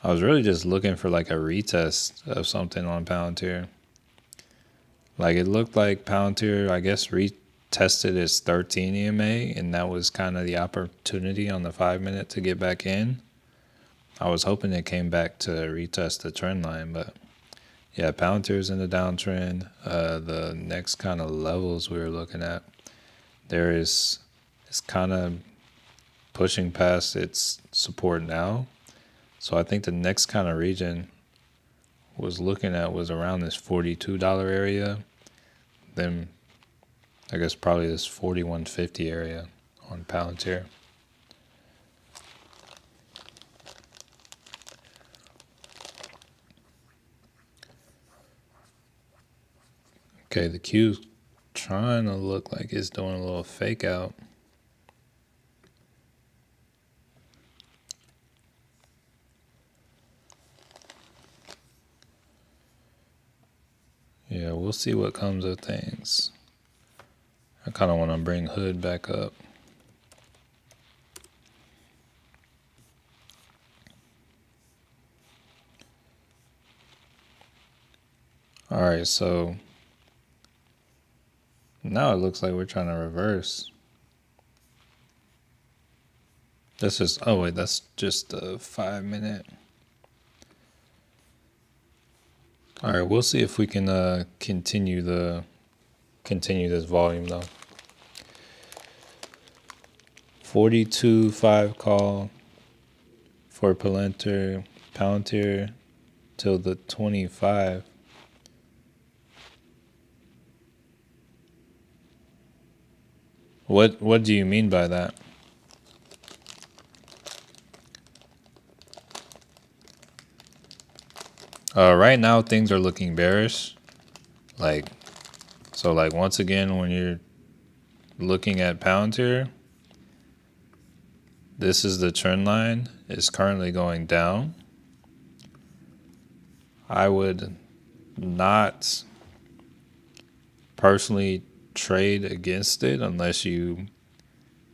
I was really just looking for like a retest of something on Palantir. Like it looked like Palantir, I guess, retested its 13 EMA, and that was kind of the opportunity on the 5-minute to get back in. I was hoping it came back to retest the trend line, but yeah, Palantir's in the downtrend. The next kind of levels we were looking at, it's kind of pushing past its support now. So I think the next kind of region was around this $42 area. Then I guess probably this 41.50 area on Palantir. Okay, the Q's trying to look like it's doing a little fake out. Yeah, we'll see what comes of things. I kind of want to bring Hood back up. All right, so now it looks like we're trying to reverse. That's just, oh wait, that's just a 5 minute. All right, we'll see if we can continue this volume though. 42.5 call for Palantir till the 25. What do you mean by that? Right now things are looking bearish. Like once again, when you're looking at Palantir, this is the trend line. It's currently going down. I would not personally trade against it unless you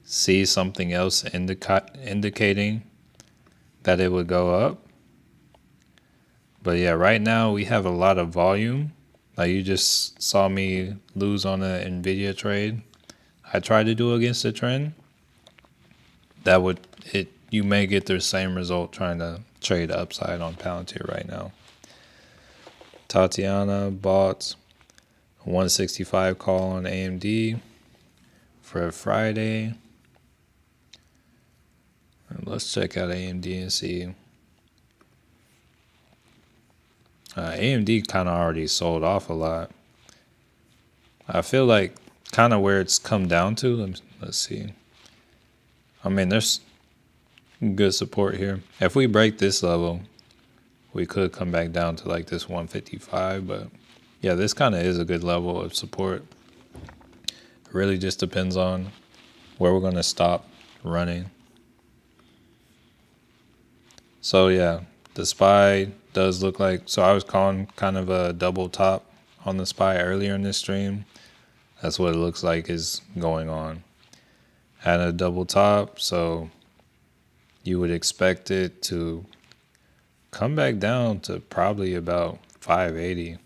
see something else indicating that it would go up. But yeah, right now we have a lot of volume. Like you just saw me lose on an Nvidia trade. I tried to do against the trend. You may get the same result trying to trade upside on Palantir right now. Tatiana bought 165 call on AMD for Friday. Let's check out AMD and see. AMD kind of already sold off a lot. I feel like kind of where it's come down to. Let's see. I mean, there's good support here. If we break this level, we could come back down to like this 155. But yeah, this kind of is a good level of support. It really just depends on where we're going to stop running. So yeah, the SPY does look like, so I was calling kind of a double top on the SPY earlier in this stream. That's what it looks like is going on. Had a double top, so you would expect it to come back down to probably about 580.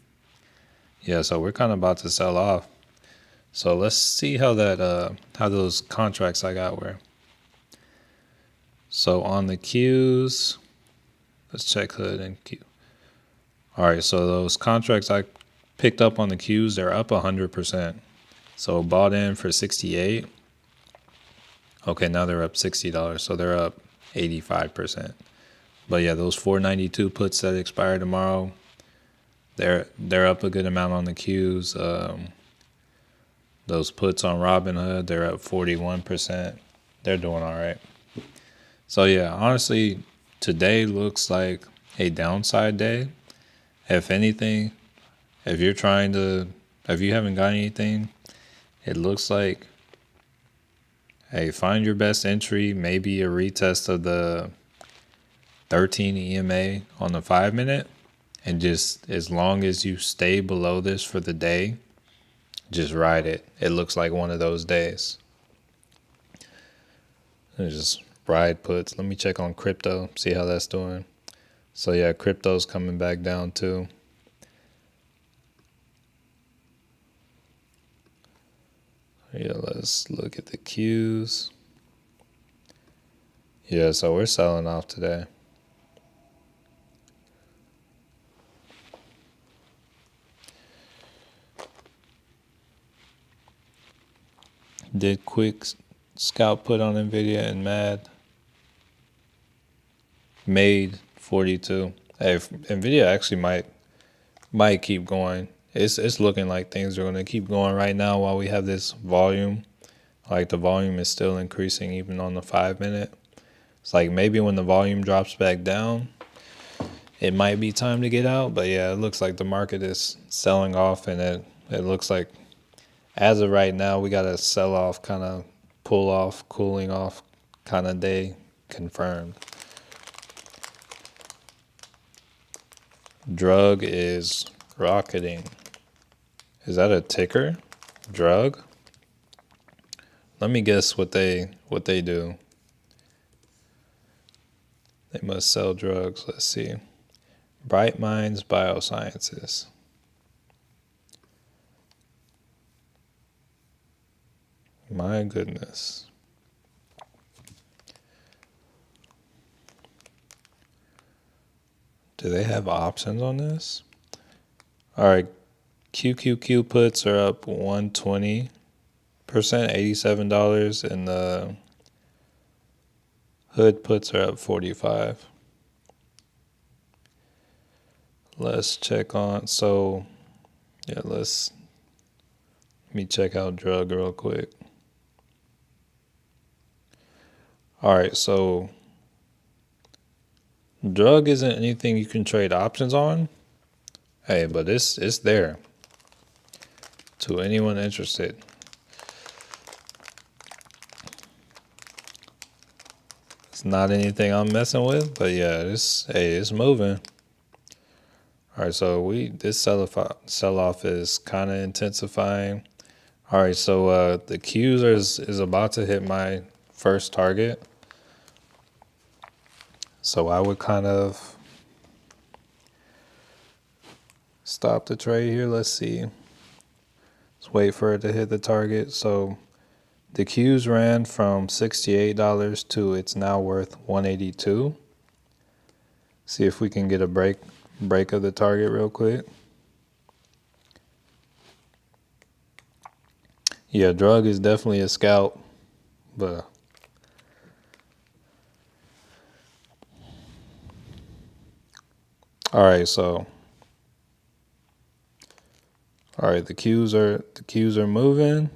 Yeah, so we're kind of about to sell off. So let's see how those contracts I got were. So on the Qs, let's check Hood and Q. All right, so those contracts I picked up on the Qs, they're up 100%. So bought in for 68. Okay, now they're up $60, so they're up 85%. But yeah, those 492 puts that expire tomorrow, they're up a good amount on the Qs. Those puts on Robinhood, they're up 41%. They're doing all right. So yeah, honestly, today looks like a downside day. If anything, if you haven't got anything, it looks like, hey, find your best entry, maybe a retest of the 13 EMA on the 5 minute. And just as long as you stay below this for the day, just ride it. It looks like one of those days. And just ride puts. Let me check on crypto, see how that's doing. So yeah, crypto's coming back down too. Yeah, let's look at the Qs. Yeah, so we're selling off today. Did quick scalp put on Nvidia and made 42. Hey, Nvidia actually might keep going. It's looking like things are going to keep going right now while we have this volume. Like the volume is still increasing even on the 5 minute. It's like maybe when the volume drops back down, it might be time to get out. But yeah, it looks like the market is selling off, and it looks like as of right now, we got a sell off, kind of pull off, cooling off kind of day confirmed. Drug is rocketing. Is that a ticker? Drug? Let me guess what they do. They must sell drugs. Let's see. Bright Minds Biosciences. My goodness. Do they have options on this? All right. QQQ puts are up 120%, $87, and the hood puts are up 45. Let's check on, so yeah, let me check out drug real quick. All right, so drug isn't anything you can trade options on. Hey, but it's there to anyone interested. It's not anything I'm messing with, but yeah, it's moving. All right, so this sell off is kind of intensifying. All right, so the Qs is about to hit my first target. So I would kind of stop the trade here. Let's see. Let's wait for it to hit the target. So the Qs ran from $68 to it's now worth $182. See if we can get a break of the target real quick. Yeah, drug is definitely a scalp, but all right, so all right, the Qs are moving.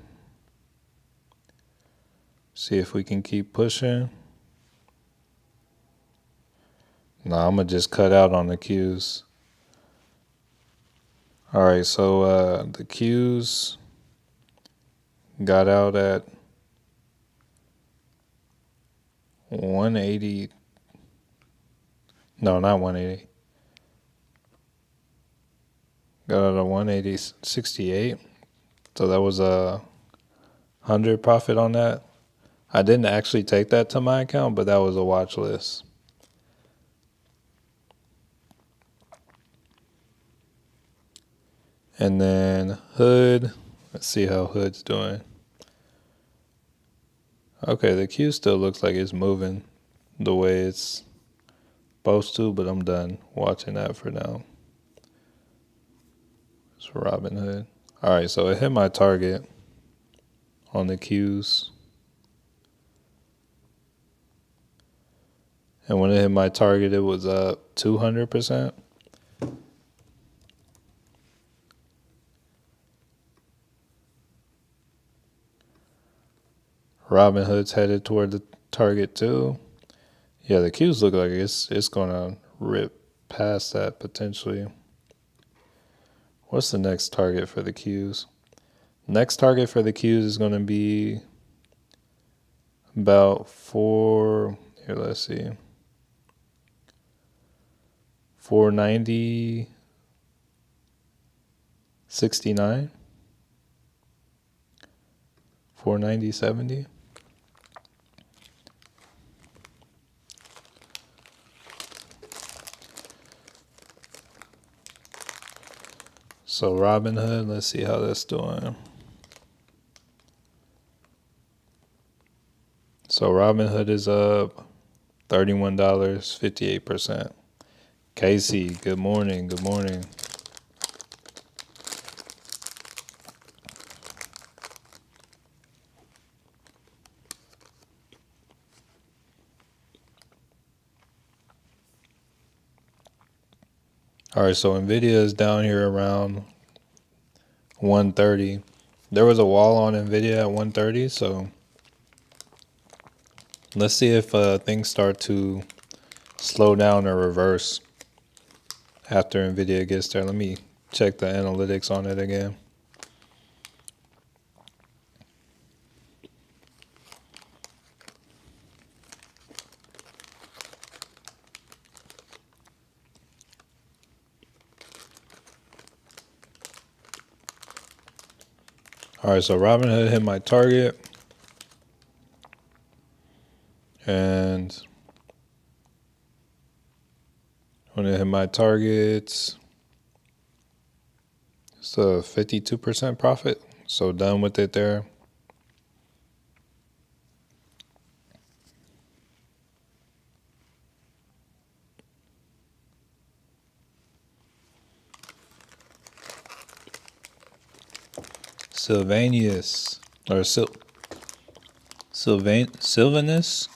See if we can keep pushing. No, I'm gonna just cut out on the Qs. All right, so the Qs got out at 180. No, not 180. Got out at 180.68. So that was a 100 profit on that. I didn't actually take that to my account, but that was a watch list. And then hood. Let's see how hood's doing. Okay, the Q still looks like it's moving the way it's supposed to, but I'm done watching that for now. It's Robinhood. All right, so it hit my target on the Qs. And when it hit my target, it was up 200%. Robinhood's headed toward the target too. Yeah, the Qs look like it's gonna rip past that potentially. What's the next target for the Qs? Next target for the Qs is gonna be about here, let's see. 490.69. 490.70. So Robinhood, let's see how that's doing. So Robinhood is up $31, 58%. Casey, good morning. Good morning. All right, so Nvidia is down here around 130. There was a wall on Nvidia at 130, so let's see if things start to slow down or reverse after Nvidia gets there. Let me check the analytics on it again. All right, so Robinhood hit my target. And when it hit my targets, it's a 52% profit. So done with it there. Sylvanus or Sylvanus.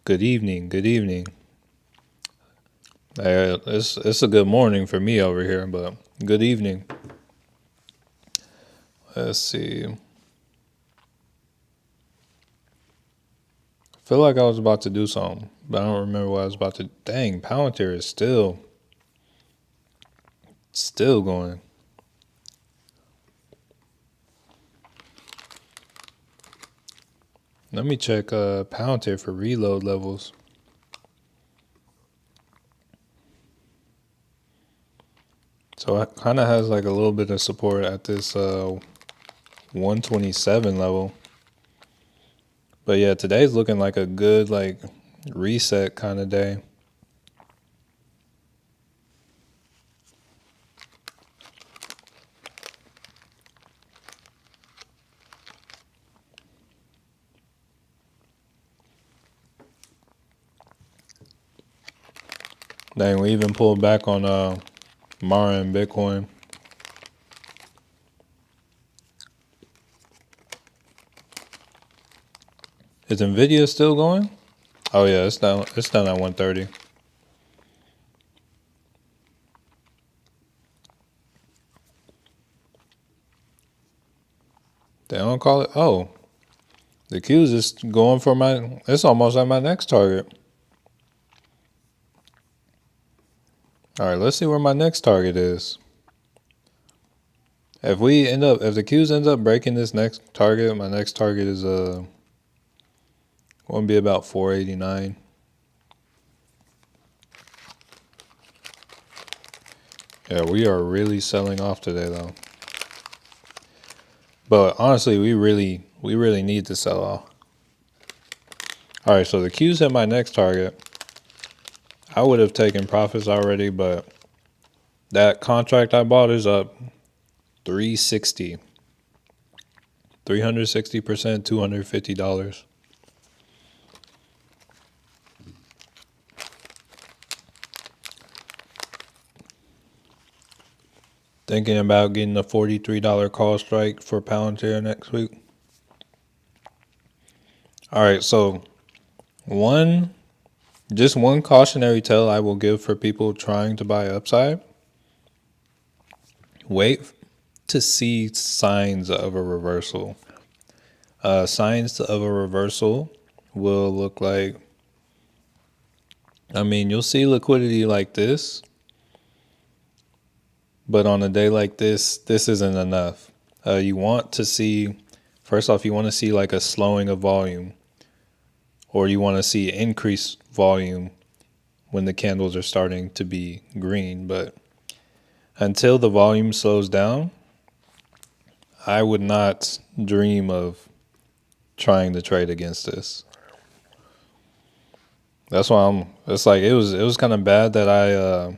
Good evening. Good evening. It's a good morning for me over here, but good evening. Let's see. I feel like I was about to do something, but I don't remember what I was about to. Dang, Palantir is still going. Let me check Palantir for reload levels. So it kind of has like a little bit of support at this 127 level. But yeah, today's looking like a good like reset kind of day. Dang, we even pulled back on Mara and Bitcoin. Is Nvidia still going? Oh yeah, it's down. It's down at 130. They don't call it. Oh, the Q's is going for my. It's almost at my next target. All right, let's see where my next target is. If the Q's ends up breaking this next target, my next target is going to be about 489. Yeah, we are really selling off today though. But honestly, we really need to sell off. All right, so the Q's hit my next target. I would have taken profits already, but that contract I bought is up 360. 360%, $250. Thinking about getting a $43 call strike for Palantir next week. All right, so just one cautionary tale I will give for people trying to buy upside. Wait to see signs of a reversal. Signs of a reversal will look like, you'll see liquidity like this, but on a day like this isn't enough. You want to see, first off, you want to see like a slowing of volume, or you want to see increased volume when the candles are starting to be green. But until the volume slows down, I would not dream of trying to trade against this. That's why it was kind of bad that I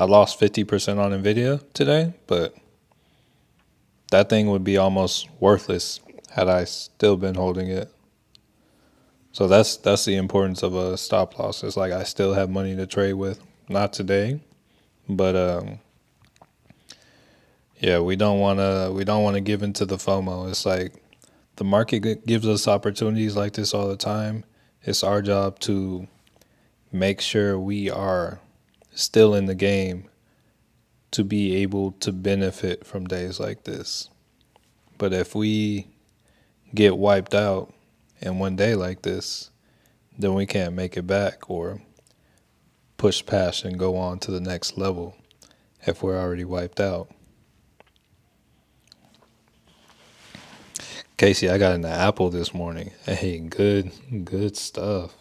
lost 50% on Nvidia today, but that thing would be almost worthless had I still been holding it. So that's the importance of a stop loss. It's like I still have money to trade with. Not today, but yeah, we don't want to give into the FOMO. It's like the market gives us opportunities like this all the time. It's our job to make sure we are still in the game to be able to benefit from days like this. But if we get wiped out in one day like this, then we can't make it back or push past and go on to the next level if we're already wiped out. Casey, I got into Apple this morning. Hey, good stuff.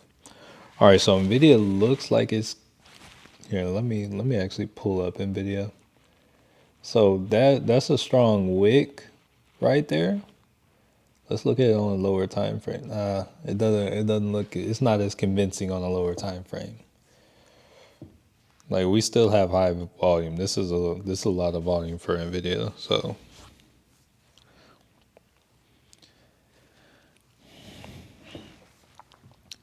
All right, so Nvidia looks like it's here. Let me actually pull up Nvidia. So that's a strong wick right there. Let's look at it on a lower time frame. It doesn't look, it's not as convincing on a lower time frame. Like we still have high volume. This is a lot of volume for Nvidia. So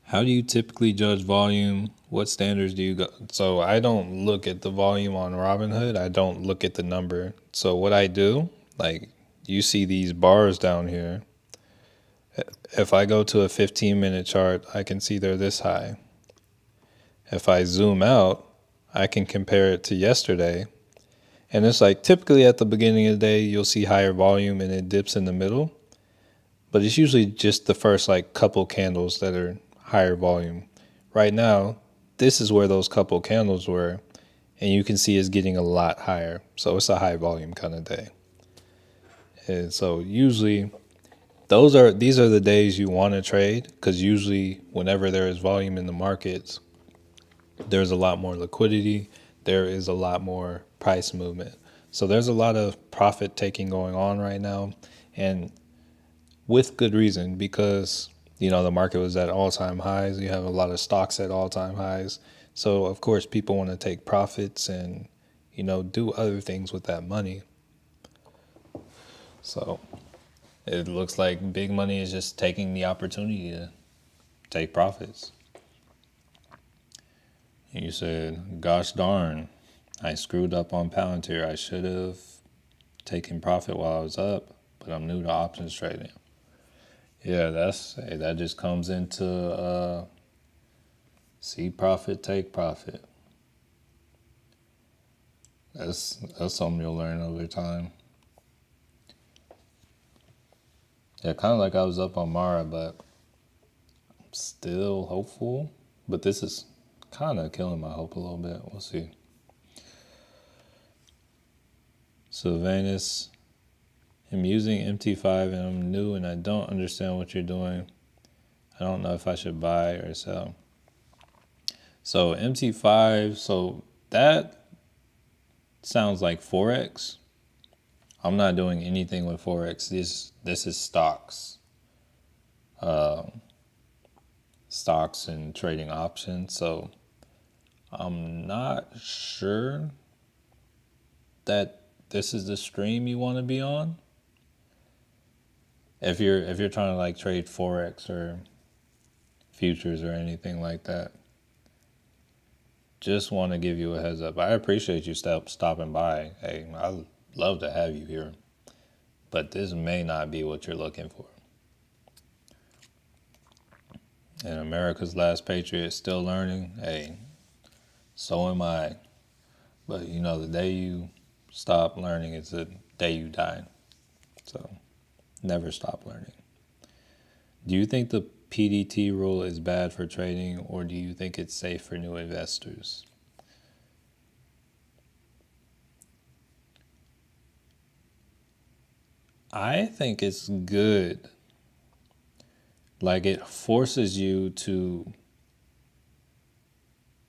how do you typically judge volume? What standards do you go? So I don't look at the volume on Robinhood. I don't look at the number. So what I do, like you see these bars down here. If I go to a 15-minute chart, I can see they're this high. If I zoom out, I can compare it to yesterday. And it's like typically at the beginning of the day, you'll see higher volume and it dips in the middle. But it's usually just the first like couple candles that are higher volume. Right now, this is where those couple candles were. And you can see it's getting a lot higher. So it's a high volume kind of day. And so usually these are the days you want to trade, because usually whenever there is volume in the markets, there's a lot more liquidity, there is a lot more price movement. So there's a lot of profit taking going on right now, and with good reason, because the market was at all-time highs. You have a lot of stocks at all-time highs. So of course people want to take profits and do other things with that money. So it looks like big money is just taking the opportunity to take profits. And you said, gosh darn, I screwed up on Palantir. I should have taken profit while I was up, but I'm new to options trading. Yeah, that just comes into see profit, take profit. That's something you'll learn over time. Yeah, kind of like I was up on Mara, but I'm still hopeful. But this is kind of killing my hope a little bit. We'll see. Sylvanus, I'm using MT5 and I'm new and I don't understand what you're doing. I don't know if I should buy or sell. So MT5, so that sounds like Forex. I'm not doing anything with Forex. This is stocks. Stocks and trading options. So I'm not sure that this is the stream you want to be on. If you're trying to like trade Forex or futures or anything like that. Just want to give you a heads up. I appreciate you stopping by. Hey, I'd love to have you here. But this may not be what you're looking for. And America's Last Patriot is still learning. Hey, so am I. But the day you stop learning is the day you die. So never stop learning. Do you think the PDT rule is bad for trading, or do you think it's safe for new investors? I think it's good. Like it forces you to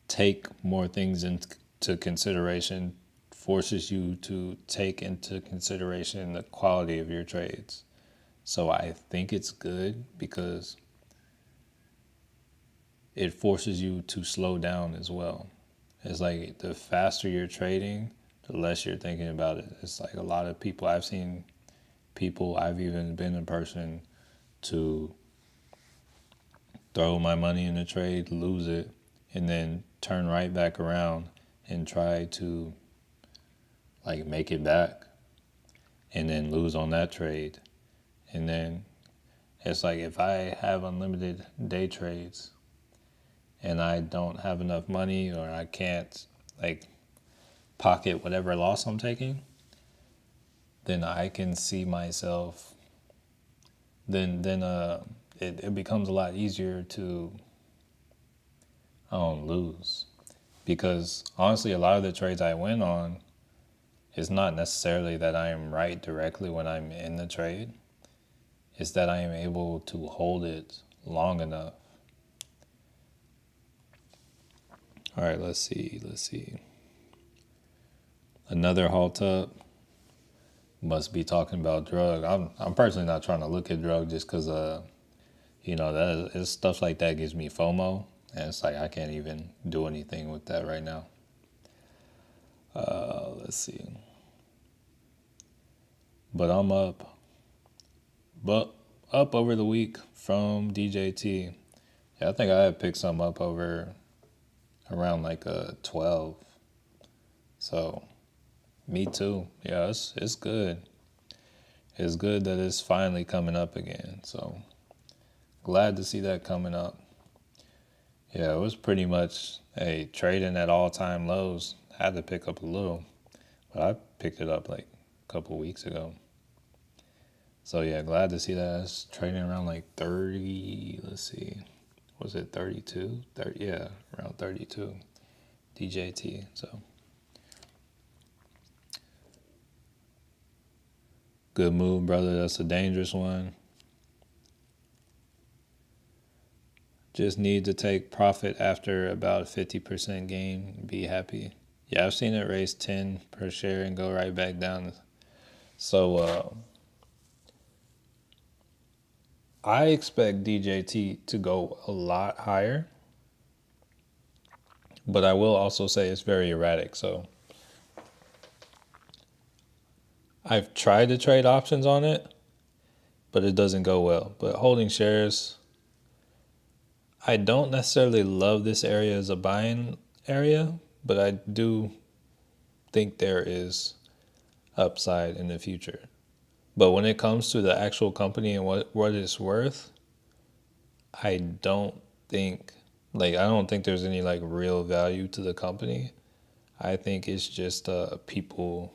take more things into consideration, forces you to take into consideration the quality of your trades. So I think it's good because it forces you to slow down as well. It's like the faster you're trading, the less you're thinking about it. It's like a lot of people, I've seen people, I've even been a person to throw my money in a trade, lose it, and then turn right back around and try to like make it back and then lose on that trade. And then it's like if I have unlimited day trades and I don't have enough money or I can't like pocket whatever loss I'm taking, then I can see myself, then it becomes a lot easier to lose. Because honestly, a lot of the trades I win on, it's not necessarily that I am right directly when I'm in the trade. It's that I am able to hold it long enough. All right, let's see. Another halt up. Must be talking about drug. I'm personally not trying to look at drug just because that it's stuff like that gives me FOMO, and it's like I can't even do anything with that right now. Let's see, but I'm but up over the week from DJT. Yeah, I think I had picked some up over around like 12. So me too. Yeah, it's good. It's good that it's finally coming up again. So glad to see that coming up. Yeah, it was pretty much trading at all time lows. Had to pick up a little, but I picked it up like a couple weeks ago. So yeah, glad to see that it's trading around like 30. Let's see, was it 32? 30, yeah, around 32. DJT. So good move, brother. That's a dangerous one. Just need to take profit after about 50% gain. Be happy. Yeah, I've seen it raise 10 per share and go right back down. So I expect DJT to go a lot higher, but I will also say it's very erratic. So I've tried to trade options on it, but it doesn't go well. But holding shares, I don't necessarily love this area as a buying area, but I do think there is upside in the future. But when it comes to the actual company and what it's worth, I don't think I don't think there's any like real value to the company. I think it's just people.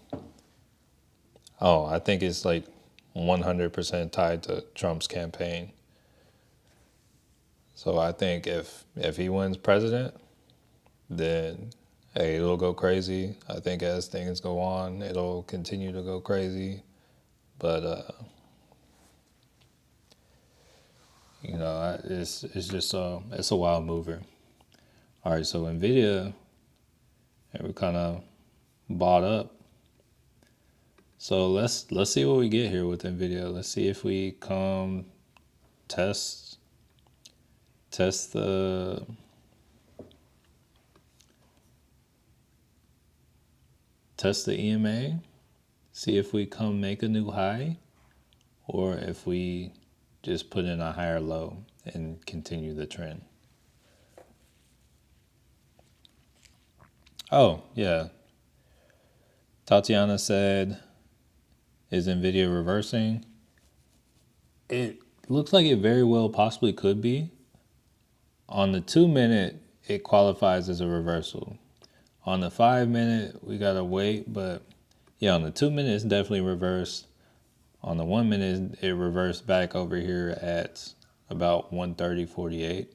Oh, I think it's like 100% tied to Trump's campaign. So I think if he wins president, then hey, it'll go crazy. I think as things go on, it'll continue to go crazy. But it's just it's a wild mover. All right, so Nvidia, and we kind of bought up. So let's see what we get here with Nvidia. Let's see if we come test the EMA. See if we come make a new high, or if we just put in a higher low and continue the trend. Oh, yeah. Tatiana said, is Nvidia reversing? It looks like it very well possibly could be. On the 2-minute, it qualifies as a reversal. On the 5-minute, we gotta wait, but yeah, on the 2-minute, it's definitely reversed. On the 1-minute, it reversed back over here at about 130.48.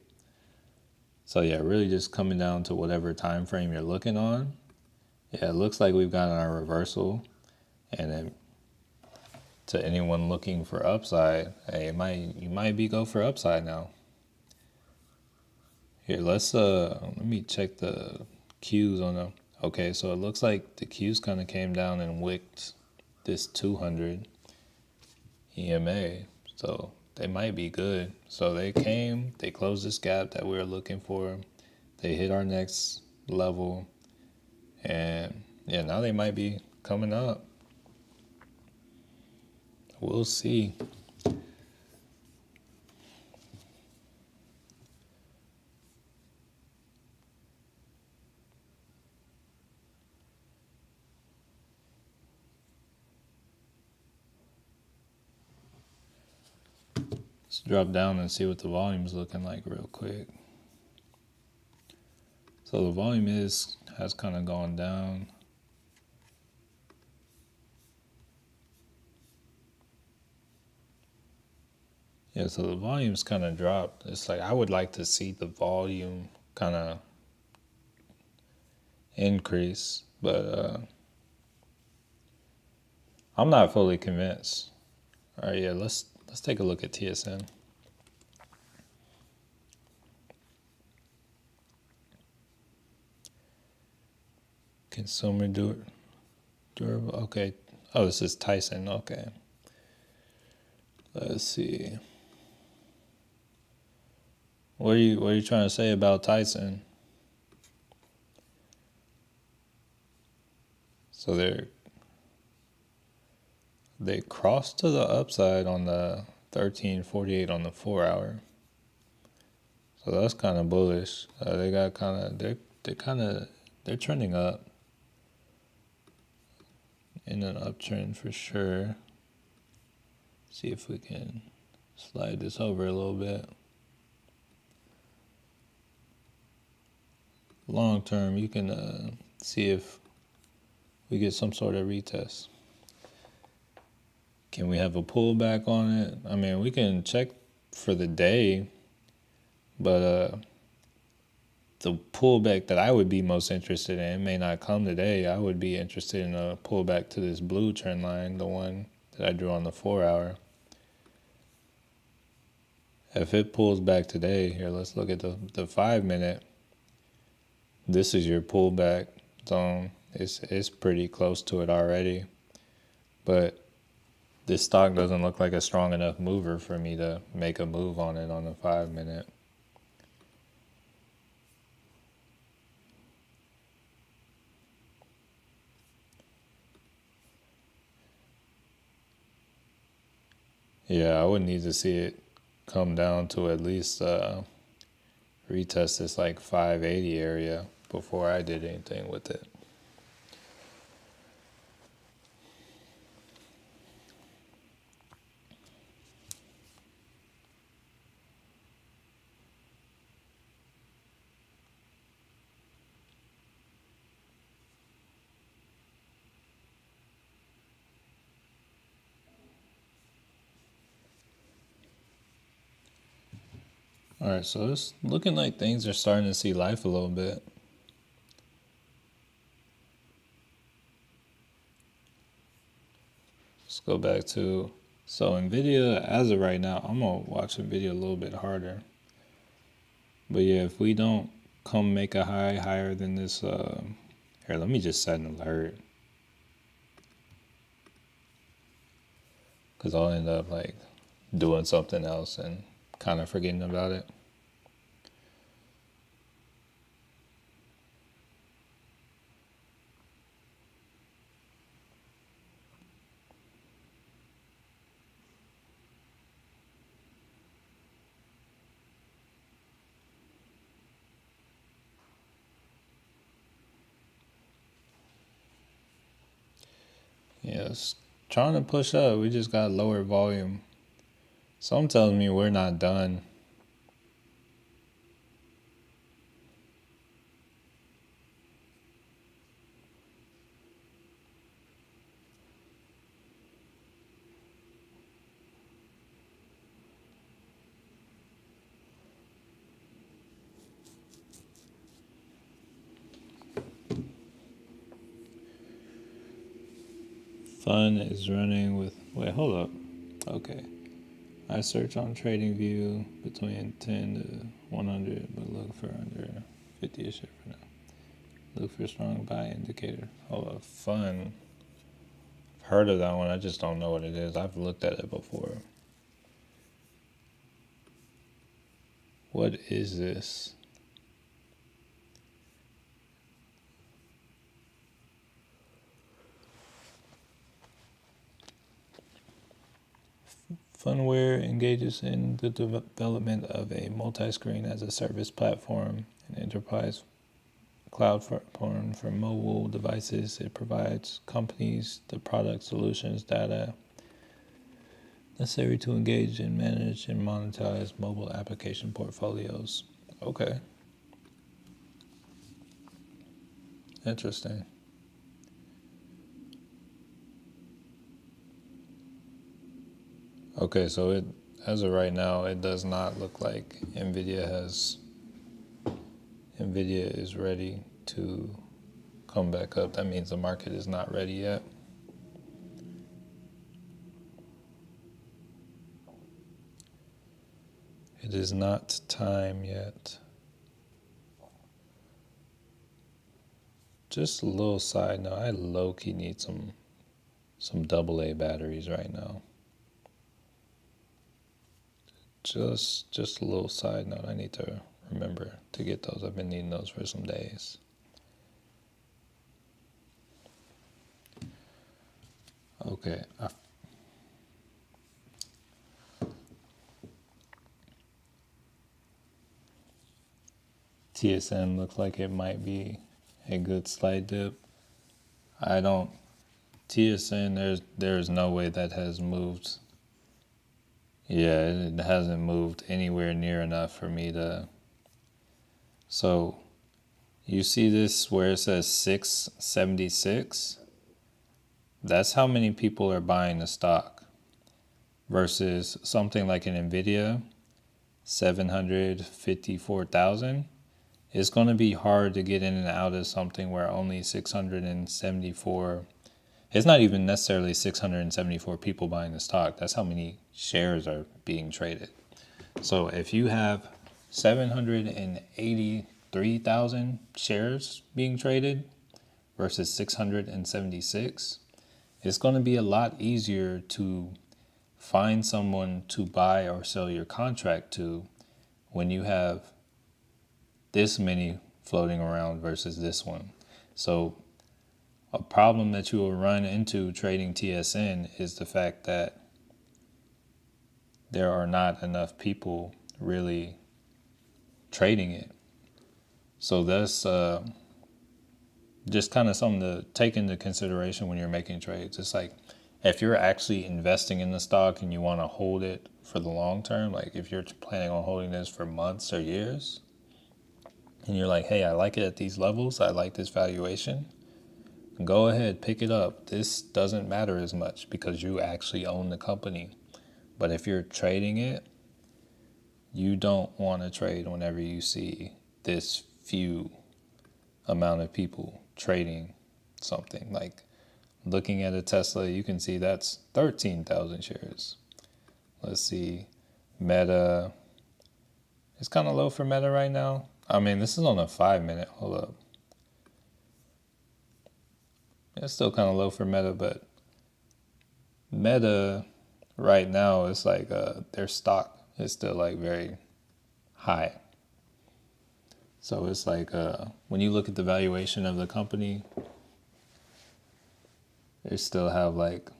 So yeah, really just coming down to whatever time frame you're looking on. Yeah, it looks like we've gotten our reversal, and then to anyone looking for upside, hey, you might be go for upside now. Here, let me check the Qs on them. Okay, so it looks like the Qs kind of came down and wicked this 200 EMA, so they might be good. So they closed this gap that we were looking for. They hit our next level, and yeah, now they might be coming up. We'll see. Let's drop down and see what the volume's looking like real quick. So the volume has kind of gone down. Yeah, so the volume's kind of dropped. It's like I would like to see the volume kind of increase, but I'm not fully convinced. All right, yeah, let's take a look at TSN. Consumer durable. Okay, Oh, this is Tyson. Okay. Let's see. What are you trying to say about Tyson? So they crossed to the upside on the 1348 on the 4 hour. So that's kind of bullish. They got they're trending up in an uptrend for sure. See if we can slide this over a little bit. Long term, you can see if we get some sort of retest. Can we have a pullback on it? I mean, we can check for the day, but the pullback that I would be most interested in may not come today. I would be interested in a pullback to this blue trend line, the one that I drew on the 4 hour. If it pulls back today, here, let's look at the 5 minute. This is your pullback zone. It's pretty close to it already. But this stock doesn't look like a strong enough mover for me to make a move on it on the 5 minute. Yeah, I would need to see it come down to at least retest this like 580 area before I did anything with it. All right, so it's looking like things are starting to see life a little bit. Let's go back to, so NVIDIA, as of right now, I'm going to watch NVIDIA a little bit harder. But yeah, if we don't come make a high higher than this, here, let me just set an alert. Because I'll end up like doing something else and kind of forgetting about it. Yes, trying to push up. We just got lower volume. Some tells me we're not done. Fun is running with, wait, hold up. Okay. I search on TradingView between 10 to 100, but look for under 50-ish for now. Look for strong buy indicator. Hold up. Fun. I've heard of that one. I just don't know what it is. I've looked at it before. What is this? Funware engages in the development of a multi-screen as a service platform, an enterprise cloud platform for mobile devices. It provides companies the product, solutions, data necessary to engage and manage and monetize mobile application portfolios. Okay. Interesting. Okay, so it, as of right now, it does not look like NVIDIA is ready to come back up. That means the market is not ready yet. It is not time yet. Just a little side note, I low-key need some some AA batteries right now. Just a little side note, I need to remember to get those. I've been needing those for some days. Okay. TSN looks like it might be a good slight dip. I don't TSN, there's no way that has moved. Yeah, it hasn't moved anywhere near enough for me to. So you see this where it says 676? That's how many people are buying the stock versus something like an Nvidia, 754,000. It's going to be hard to get in and out of something where only 674. It's not even necessarily 674 people buying the stock. That's how many shares are being traded. So if you have 783,000 shares being traded versus 676, it's going to be a lot easier to find someone to buy or sell your contract to when you have this many floating around versus this one. So a problem that you will run into trading TSN is the fact that there are not enough people really trading it. So that's just kind of something to take into consideration when you're making trades. It's like if you're actually investing in the stock and you want to hold it for the long term, like if you're planning on holding this for months or years, and you're like, hey, I like it at these levels, I like this valuation, go ahead, pick it up. This doesn't matter as much because you actually own the company. But if you're trading it, you don't want to trade whenever you see this few amount of people trading something. Like looking at a Tesla, you can see that's 13,000 shares. Let's see, Meta. It's kind of low for Meta right now. I mean, this is on a 5-minute. Hold up. It's still kind of low for Meta, but Meta right now is like their stock is still like very high. So it's like when you look at the valuation of the company, they still have like,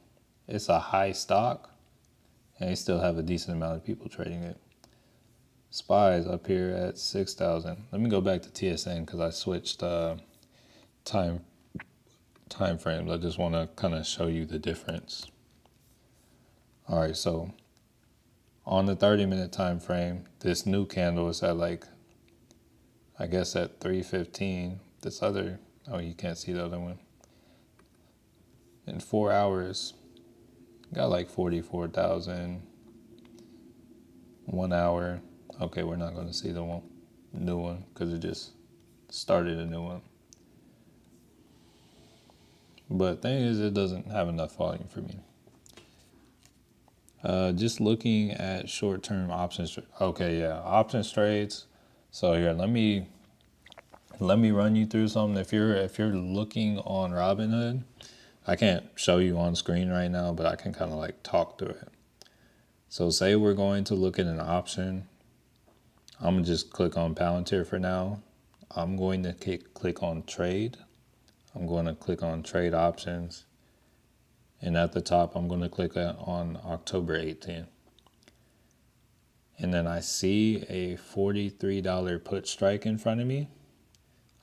it's a high stock and they still have a decent amount of people trading it. SPY's up here at 6,000. Let me go back to TSN because I switched time frames. I just want to kind of show you the difference. All right, so on the 30-minute time frame, this new candle is at like, I guess at 3:15. This other, oh, you can't see the other one. In 4 hours, got like 44,000. 1 hour. Okay, we're not going to see the new one because it just started a new one. But thing is, it doesn't have enough volume for me. Just looking at short-term options. Okay, yeah, options trades. So here, let me run you through something. If you're looking on Robinhood, I can't show you on screen right now, but I can kind of like talk through it. So say we're going to look at an option. I'm gonna just click on Palantir for now. I'm going to click on trade. I'm going to click on trade options. And at the top, I'm going to click on October 18th. And then I see a $43 put strike in front of me.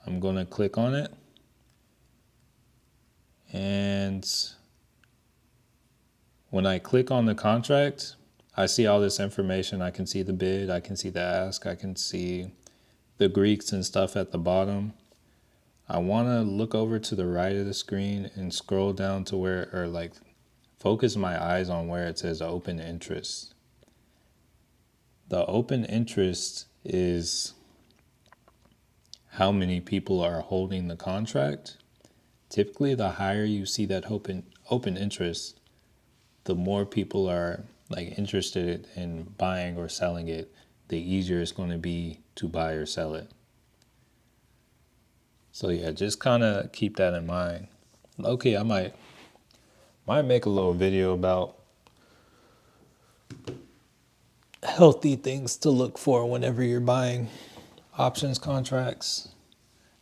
I'm going to click on it. And when I click on the contract, I see all this information. I can see the bid, I can see the ask, I can see the Greeks and stuff at the bottom. I want to look over to the right of the screen and scroll down to where, or like focus my eyes on where it says open interest. The open interest is how many people are holding the contract. Typically, the higher you see that open interest, the more people are like interested in buying or selling it, the easier it's going to be to buy or sell it. So yeah, just kind of keep that in mind. Okay, I might Might make a little video about healthy things to look for whenever you're buying options contracts.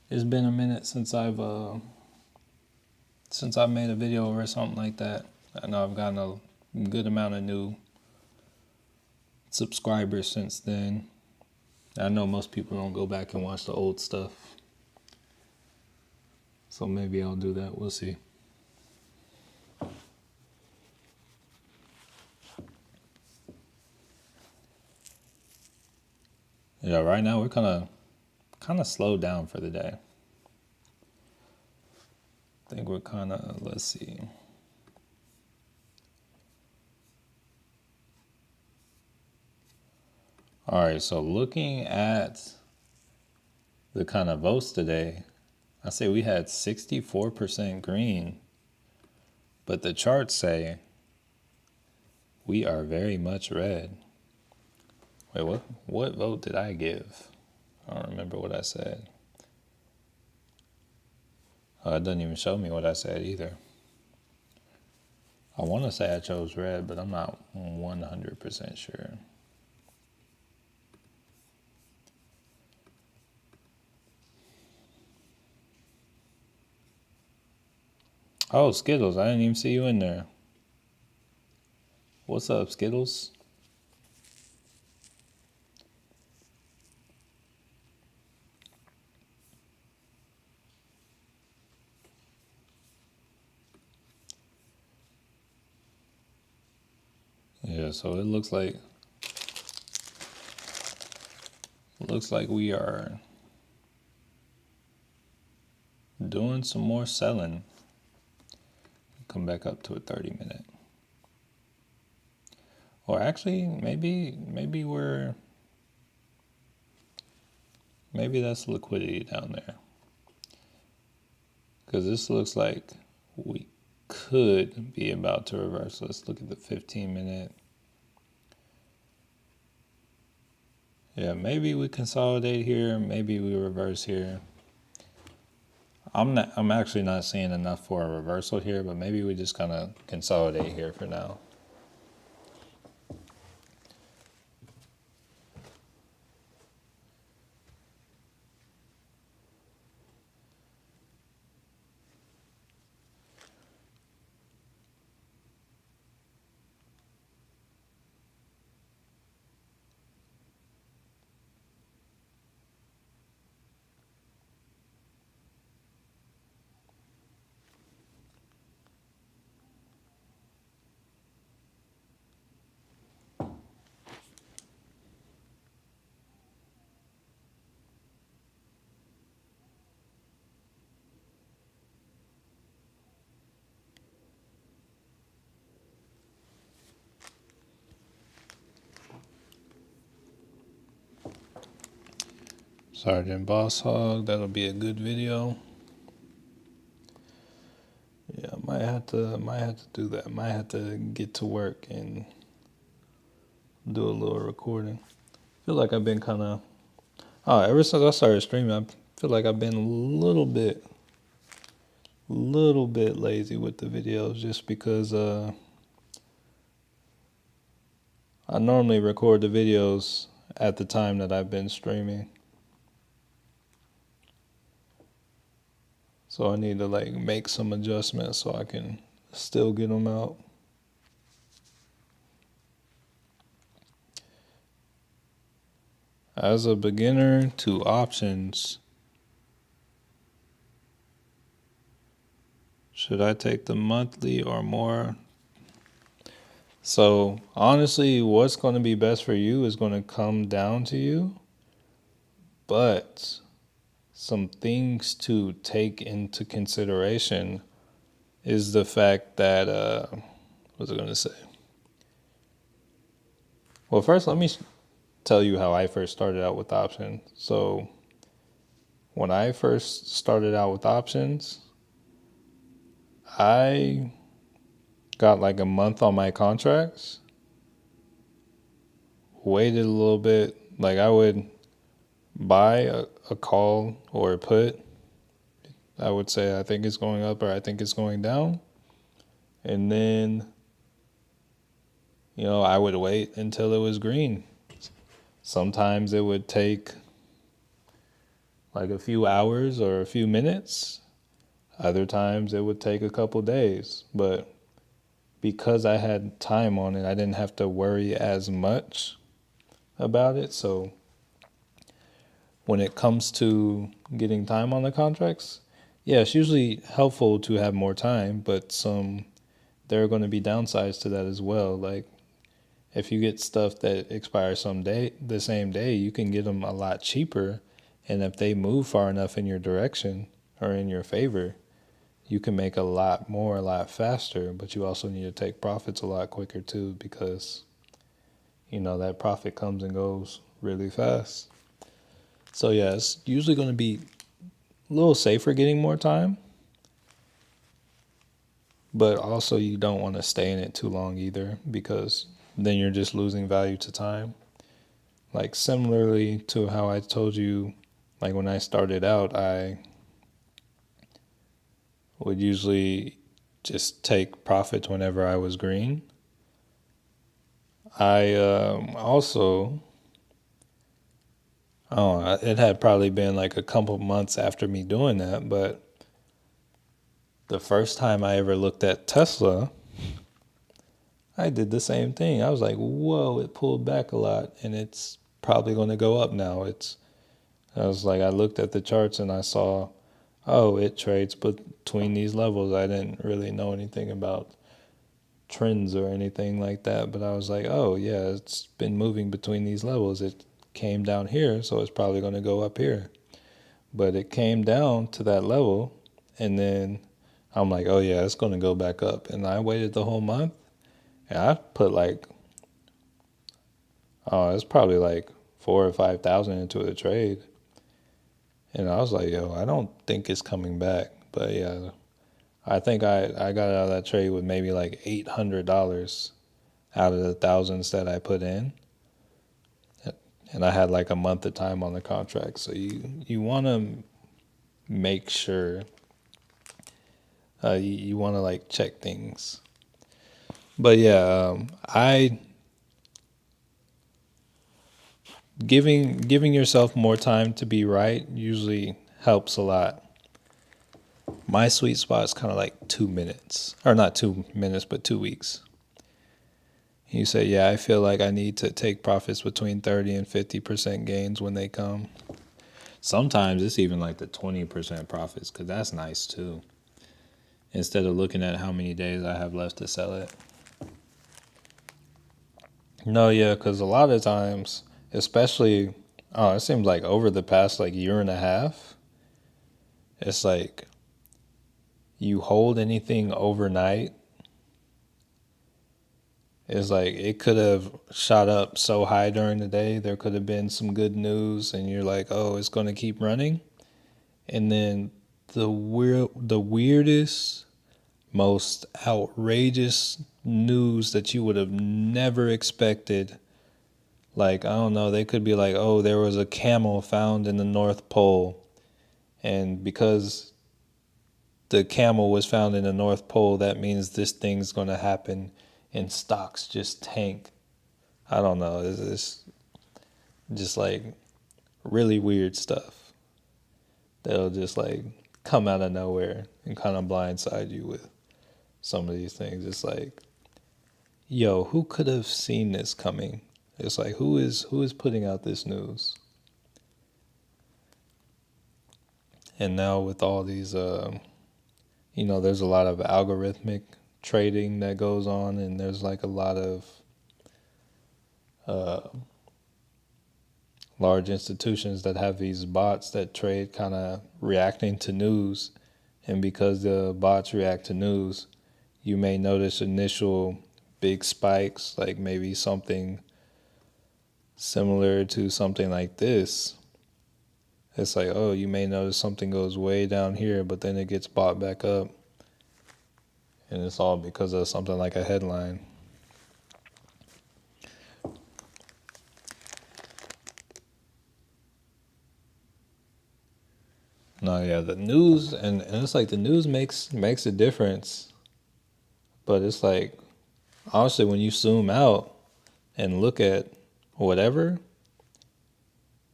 It's been a minute since I've made a video or something like that. I know I've gotten a good amount of new subscribers since then. I know most people don't go back and watch the old stuff, so maybe I'll do that. We'll see. Yeah, right now we're kind of slowed down for the day. I think we're kind of, let's see. All right, so looking at the kind of votes today, I say we had 64% green, but the charts say we are very much red. Wait, what vote did I give? I don't remember what I said. It doesn't even show me what I said either. I want to say I chose red, but I'm not 100% sure. Oh, Skittles, I didn't even see you in there. What's up, Skittles? Yeah, so it looks like we are doing some more selling. Come back up to a 30-minute. Or actually, maybe that's liquidity down there. Because this looks like we could be about to reverse. Let's look at the 15-minute. Yeah, maybe we consolidate here, maybe we reverse here. I'm actually not seeing enough for a reversal here, but maybe we just kind of consolidate here for now. Sergeant Boss Hog, that'll be a good video. Yeah, might have to do that. Might have to get to work and do a little recording. I feel like I've been ever since I started streaming, I feel like I've been a little bit lazy with the videos, just because I normally record the videos at the time that I've been streaming. So I need to make some adjustments so I can still get them out. As a beginner to options, should I take the monthly or more? So honestly, what's going to be best for you is going to come down to you. But some things to take into consideration is the fact that, what was I going to say? Well, first, let me tell you how I first started out with options. So when I first started out with options, I got like a month on my contracts, waited a little bit. Like I would buy a call or a put. I would say I think it's going up or I think it's going down. And then, I would wait until it was green. Sometimes it would take like a few hours or a few minutes. Other times it would take a couple days. But because I had time on it, I didn't have to worry as much about it. So when it comes to getting time on the contracts, yeah, it's usually helpful to have more time, but there are going to be downsides to that as well. Like if you get stuff that expires the same day, you can get them a lot cheaper, and if they move far enough in your direction or in your favor, you can make a lot more a lot faster. But you also need to take profits a lot quicker too, because that profit comes and goes really fast. So yeah, it's usually going to be a little safer getting more time, but also you don't want to stay in it too long either, because then you're just losing value to time. Like similarly to how I told you, like when I started out, I would usually just take profits whenever I was green. I also, oh, it had probably been like a couple months after me doing that, but the first time I ever looked at Tesla, I did the same thing. I was like, whoa, it pulled back a lot and it's probably going to go up now. I was like, I looked at the charts and I saw, oh, it trades between these levels. I didn't really know anything about trends or anything like that, but I was like, oh, yeah, it's been moving between these levels. It came down here, so it's probably going to go up here. But it came down to that level, and then I'm like, oh, yeah, it's going to go back up. And I waited the whole month, and I put like, oh, it's probably like 4,000 or 5,000 into the trade. And I was like, yo, I don't think it's coming back. But yeah, I think I got out of that trade with maybe like $800 out of the thousands that I put in. And I had like a month of time on the contract. So you want to make sure, you want to like check things. But yeah, I giving yourself more time to be right usually helps a lot. My sweet spot is kind of like 2 minutes, or not 2 minutes, but 2 weeks. You say, yeah, I feel like I need to take profits between 30 and 50% gains when they come. Sometimes it's even like the 20% profits, because that's nice too. Instead of looking at how many days I have left to sell it. No, yeah, because a lot of times, especially, oh, it seems like over the past like year and a half, it's like you hold anything overnight, it's like it could have shot up so high during the day. There could have been some good news, and you're like, oh, it's going to keep running. And then the weirdest, most outrageous news that you would have never expected. Like, I don't know, they could be like, oh, there was a camel found in the North Pole. And because the camel was found in the North Pole, that means this thing's going to happen, and stocks just tank. I don't know. It's just like really weird stuff that'll just like come out of nowhere and kind of blindside you with some of these things. It's like, yo, who could have seen this coming? It's like, who is putting out this news? And now with all these, there's a lot of algorithmic trading that goes on, and there's like a lot of uh, large institutions that have these bots that trade kind of reacting to news. And because the bots react to news, you may notice initial big spikes, like maybe something similar to something like this. It's like, oh, you may notice something goes way down here, but then it gets bought back up. And it's all because of something like a headline. No, yeah, the news, and it's like the news makes a difference. But it's like, honestly, when you zoom out and look at whatever,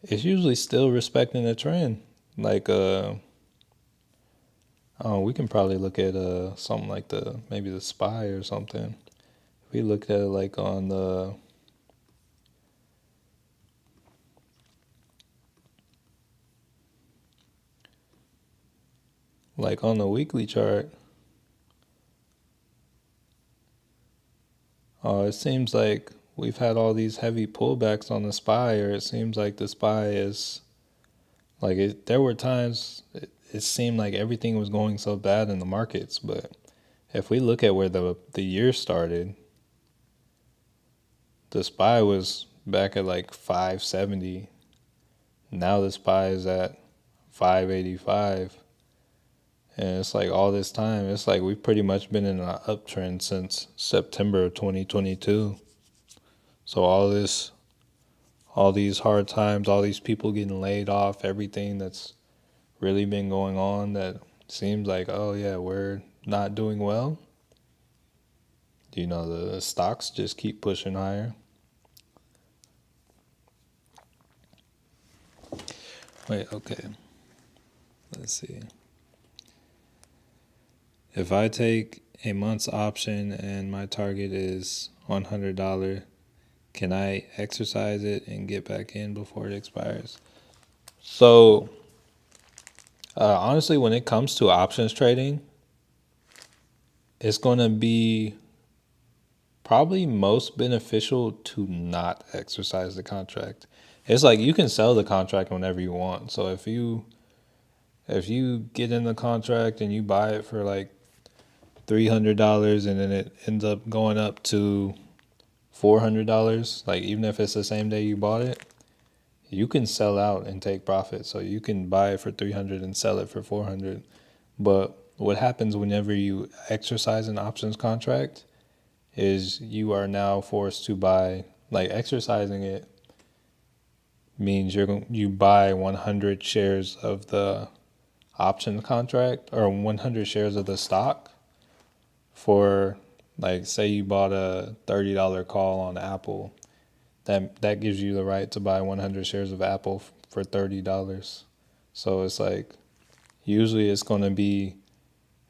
it's usually still respecting the trend. Like, oh, we can probably look at something like maybe the SPY or something. If we look at it like on the weekly chart, it seems like we've had all these heavy pullbacks on the SPY, or it seems like the SPY is like it. There were times it seemed like everything was going so bad in the markets, but if we look at where the year started, the SPY was back at like 570. Now the SPY is at 585. And it's like all this time, it's like we've pretty much been in an uptrend since September of 2022. So all these hard times, all these people getting laid off, everything that's really been going on that seems like, oh yeah, we're not doing well. The stocks just keep pushing higher. Wait, okay. Let's see. If I take a month's option and my target is $100, can I exercise it and get back in before it expires? So, honestly, when it comes to options trading, it's going to be probably most beneficial to not exercise the contract. It's like you can sell the contract whenever you want. So if you get in the contract and you buy it for like $300 and then it ends up going up to $400, like even if it's the same day you bought it, you can sell out and take profit. So you can buy it for 300 and sell it for 400. But what happens whenever you exercise an options contract is you are now forced to buy, like exercising it means you buy 100 shares of the option contract or 100 shares of the stock for, like, say you bought a $30 call on Apple. That gives you the right to buy 100 shares of Apple for $30. So it's like usually it's going to be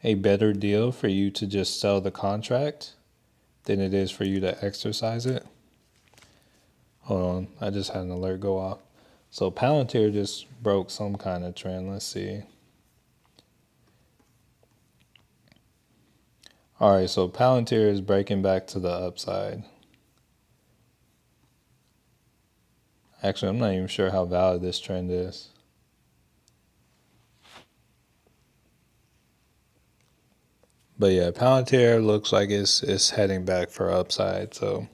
a better deal for you to just sell the contract than it is for you to exercise it. Hold on, I just had an alert go off. So Palantir just broke some kind of trend. Let's see. All right, so Palantir is breaking back to the upside. Actually, I'm not even sure how valid this trend is. But yeah, Palantir looks like it's heading back for upside, so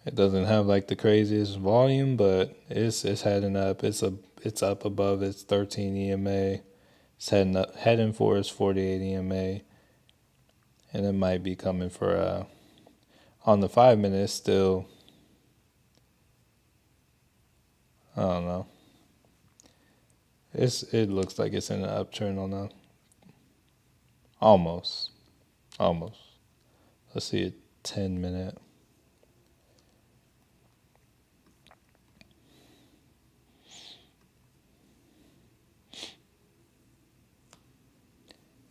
it doesn't have like the craziest volume, but it's heading up. It's up above its 13 EMA. It's heading for its 48 EMA, and it might be coming for on the 5 minute. It's still, I don't know. It looks like it's in an uptrend on the almost. Let's see a 10 minute.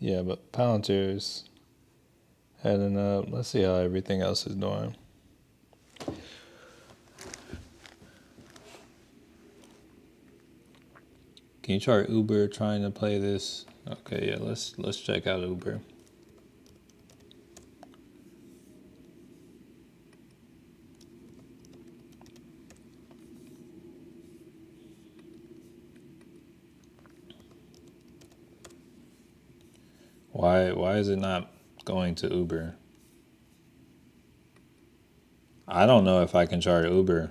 Yeah, but Palantir's heading up. Let's see how everything else is doing. Can you chart Uber trying to play this? Okay, yeah, let's check out Uber. Why is it not going to Uber? I don't know if I can chart Uber.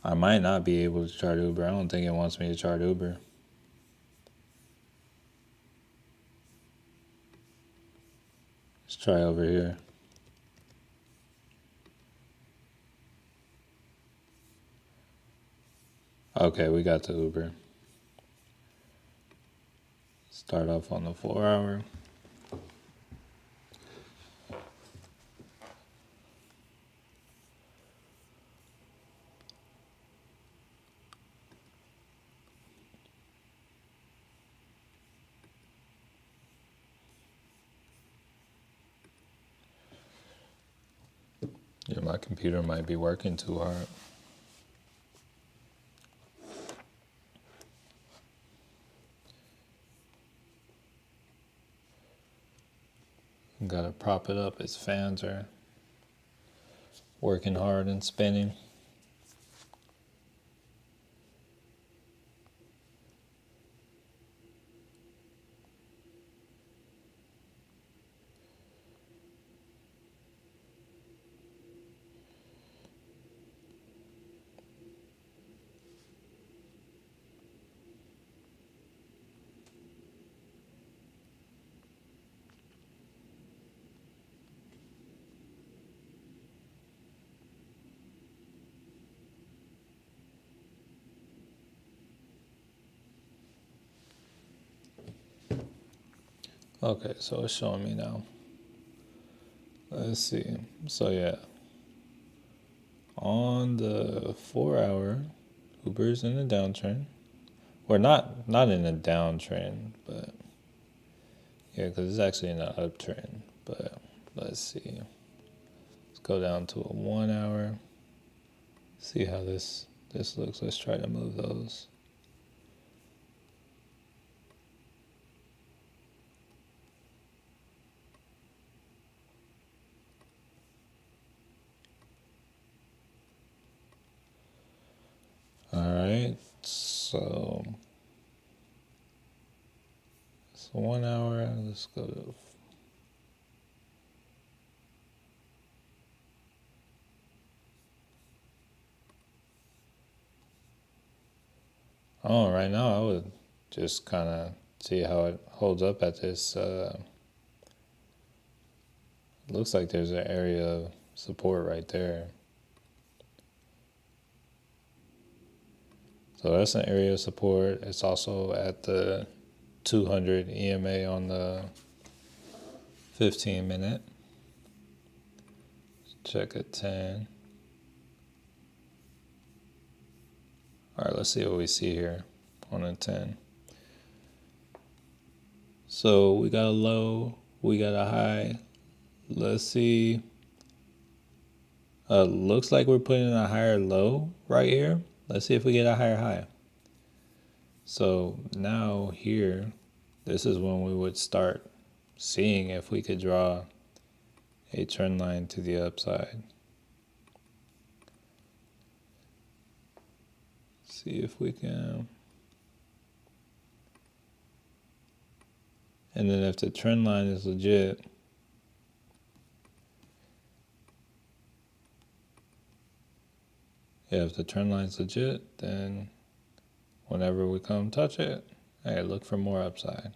I might not be able to chart Uber. I don't think it wants me to chart Uber. Let's try over here. Okay, we got the Uber. Start off on the 4 hour. Yeah, my computer might be working too hard. Gotta prop it up. Its fans are working hard and spinning. Okay, so it's showing me now. Let's see. So yeah, on the 4 hour, Uber's in a downtrend. Or not in a downtrend, but yeah, because it's actually in an uptrend. But let's see. Let's go down to a 1 hour. See how this looks. Let's try to move those. All right, so 1 hour. Let's go to. Oh, right now I would just kind of see how it holds up at this. Looks like there's an area of support right there. So that's an area of support. It's also at the 200 EMA on the 15 minute. Check a 10. All right, let's see what we see here on a 10. So we got a low, we got a high. Let's see. Looks like we're putting in a higher low right here. Let's see if we get a higher high. So now here, this is when we would start seeing if we could draw a trend line to the upside. See if we can. And then if the trend line is legit, yeah, if the trend line's legit, then whenever we come touch it, hey, look for more upside.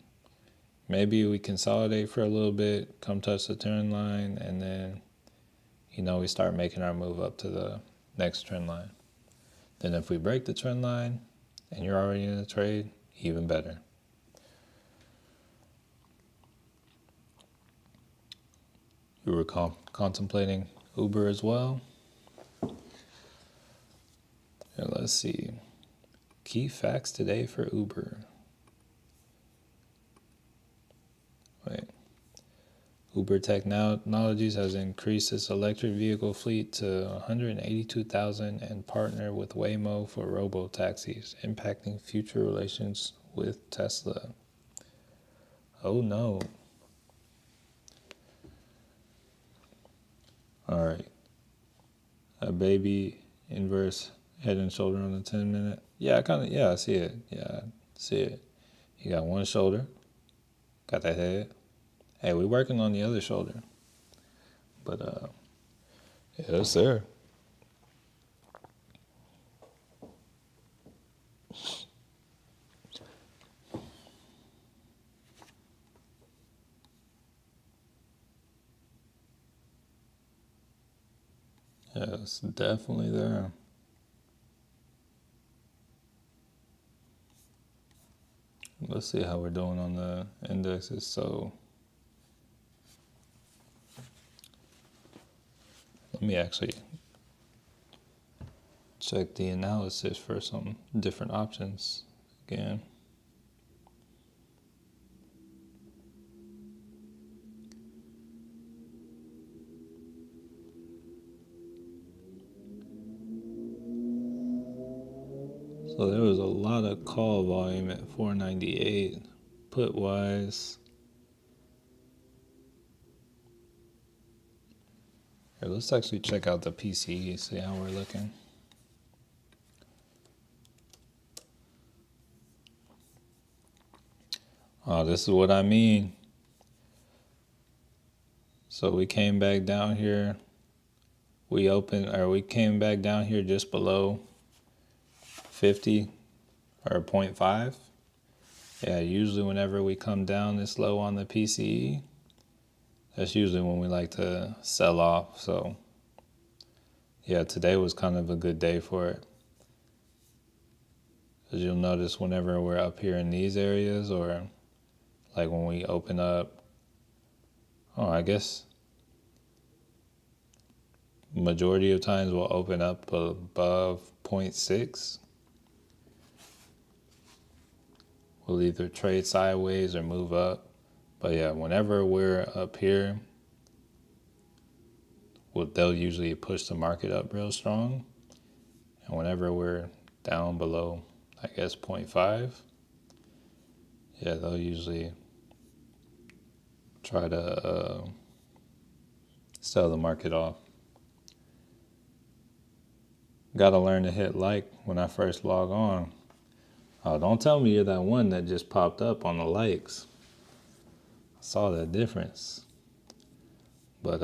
Maybe we consolidate for a little bit, come touch the trend line, and then, we start making our move up to the next trend line. Then if we break the trend line and you're already in the trade, even better. You were contemplating Uber as well. Here, let's see. Key facts today for Uber. Wait. Uber Technologies has increased its electric vehicle fleet to 182,000 and partnered with Waymo for robo-taxis, impacting future relations with Tesla. Oh no. All right. A baby inverse head and shoulder on the 10 minute. Yeah, I see it. Yeah, I see it. You got one shoulder, got that head. Hey, we're working on the other shoulder. But yeah, it's there. Yeah, it's definitely there. Let's see how we're doing on the indexes. So let me actually check the analysis for some different options again. So there was a lot of call volume at 498 put wise. Here, let's actually check out the PCE, see how we're looking. Oh, this is what I mean. So we came back down here. We came back down here just below 50 or 0.5. Yeah, usually whenever we come down this low on the PCE, that's usually when we like to sell off. So yeah, today was kind of a good day for it. As you'll notice, whenever we're up here in these areas, or like when we open up, I guess majority of times we'll open up above 0.6. We'll either trade sideways or move up. But yeah, whenever we're up here, they'll usually push the market up real strong. And whenever we're down below, I guess 0.5, yeah, they'll usually try to sell the market off. Got to learn to hit like when I first log on. Oh, don't tell me you're that one that just popped up on the likes. I saw that difference. But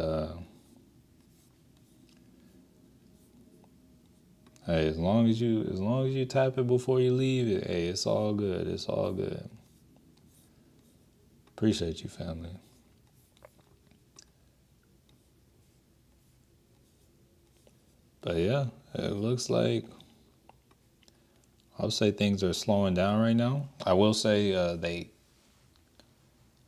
hey, as long as you tap it before you leave, hey, it's all good. It's all good. Appreciate you, family. But yeah, it looks like I'll say things are slowing down right now. I will say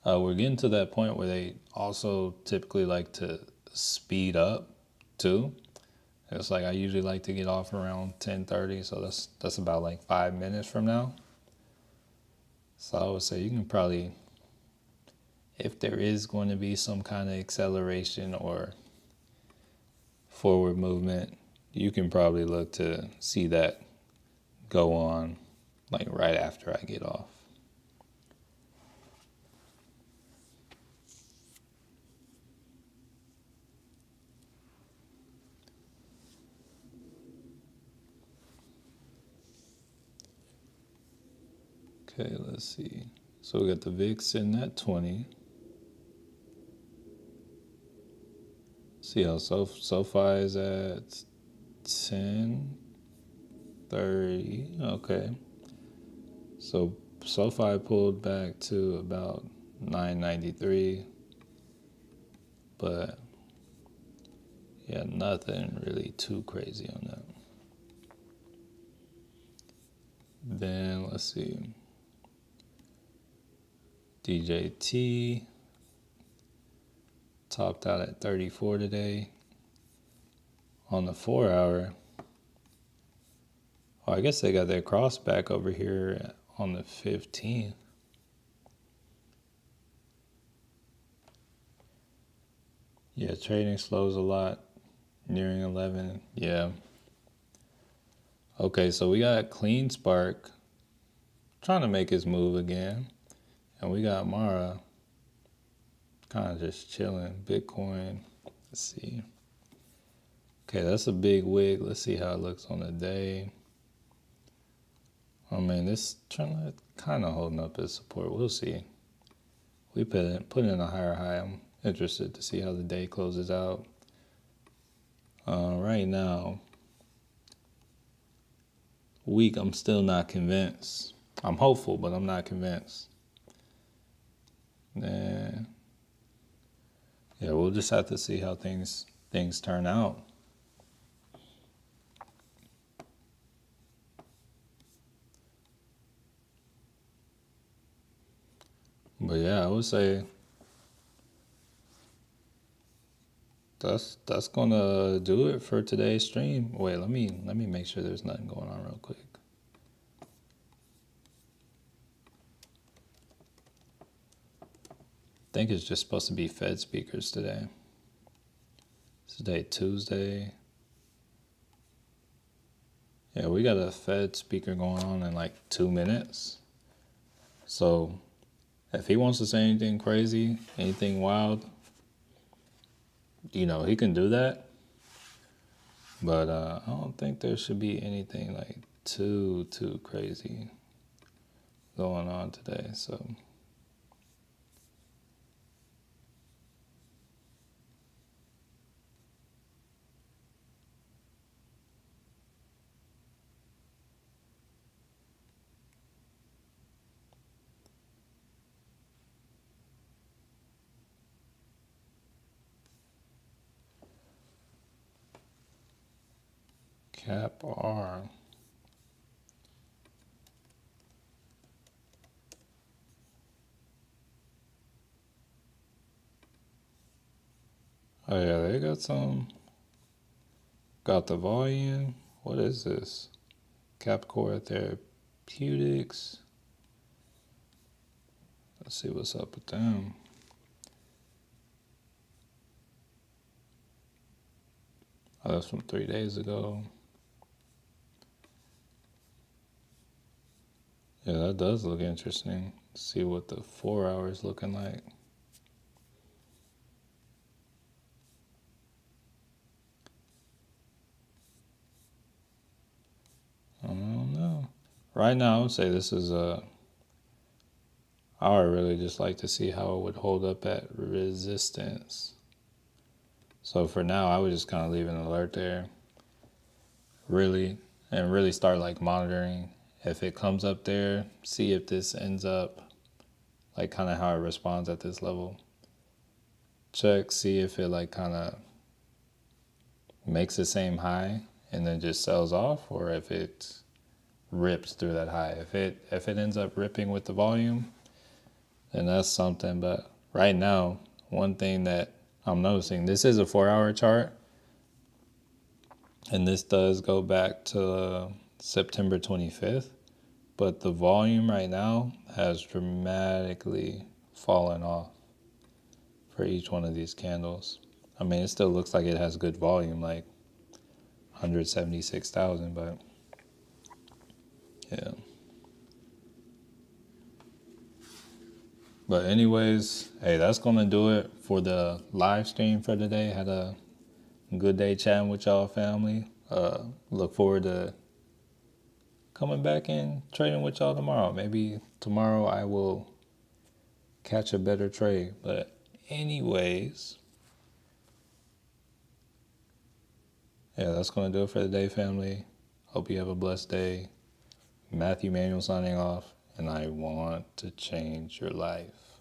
we're getting to that point where they also typically like to speed up too. It's like I usually like to get off around 10:30, so that's about like 5 minutes from now. So I would say you can probably, if there is going to be some kind of acceleration or forward movement, you can probably look to see that go on like right after I get off. Okay, let's see. So we got the VIX sitting at 20. See how SoFi is at 10:30. Okay. So SoFi pulled back to about 993. But yeah, nothing really too crazy on that. Then let's see. DJT topped out at 34 today. On the 4-hour, I guess they got their cross back over here on the 15th. Yeah, trading slows a lot, nearing 11. Yeah. Okay, so we got Clean Spark trying to make his move again. And we got Mara kind of just chilling. Bitcoin, let's see. Okay, that's a big wig. Let's see how it looks on the day. Oh man, this trend kind of holding up its support. We'll see. We put in a higher high. I'm interested to see how the day closes out. Right now, week, I'm still not convinced. I'm hopeful, but I'm not convinced. Yeah, we'll just have to see how things turn out. But yeah, I would say that's gonna do it for today's stream. Wait, let me make sure there's nothing going on real quick. I think it's just supposed to be Fed speakers today. Today Tuesday. Yeah, we got a Fed speaker going on in like 2 minutes. So if he wants to say anything crazy, anything wild, he can do that. But I don't think there should be anything like too crazy going on today. So cap R. Oh yeah, they got the volume. What is this? Capcore Therapeutics. Let's see what's up with them. Oh, that's from 3 days ago. Yeah, that does look interesting. Let's see what the 4 hours looking like. I don't know. Right now, I would say this is I would really just like to see how it would hold up at resistance. So for now, I would just kind of leave an alert there. Really start like monitoring. If it comes up there, see if this ends up like kind of how it responds at this level. Check, see if it like kind of makes the same high and then just sells off, or if it rips through that high. If it ends up ripping with the volume, then that's something. But right now, one thing that I'm noticing, this is a 4-hour chart, and this does go back to September 25th, but the volume right now has dramatically fallen off for each one of these candles. I mean, it still looks like it has good volume, like 176,000, but yeah. But anyways, hey, that's gonna do it for the live stream for today. Had a good day chatting with y'all, family. Look forward to coming back and trading with y'all tomorrow. Maybe tomorrow I will catch a better trade. But anyways, yeah, that's gonna do it for the day, family. Hope you have a blessed day. Matthew Manuel signing off, and I want to change your life.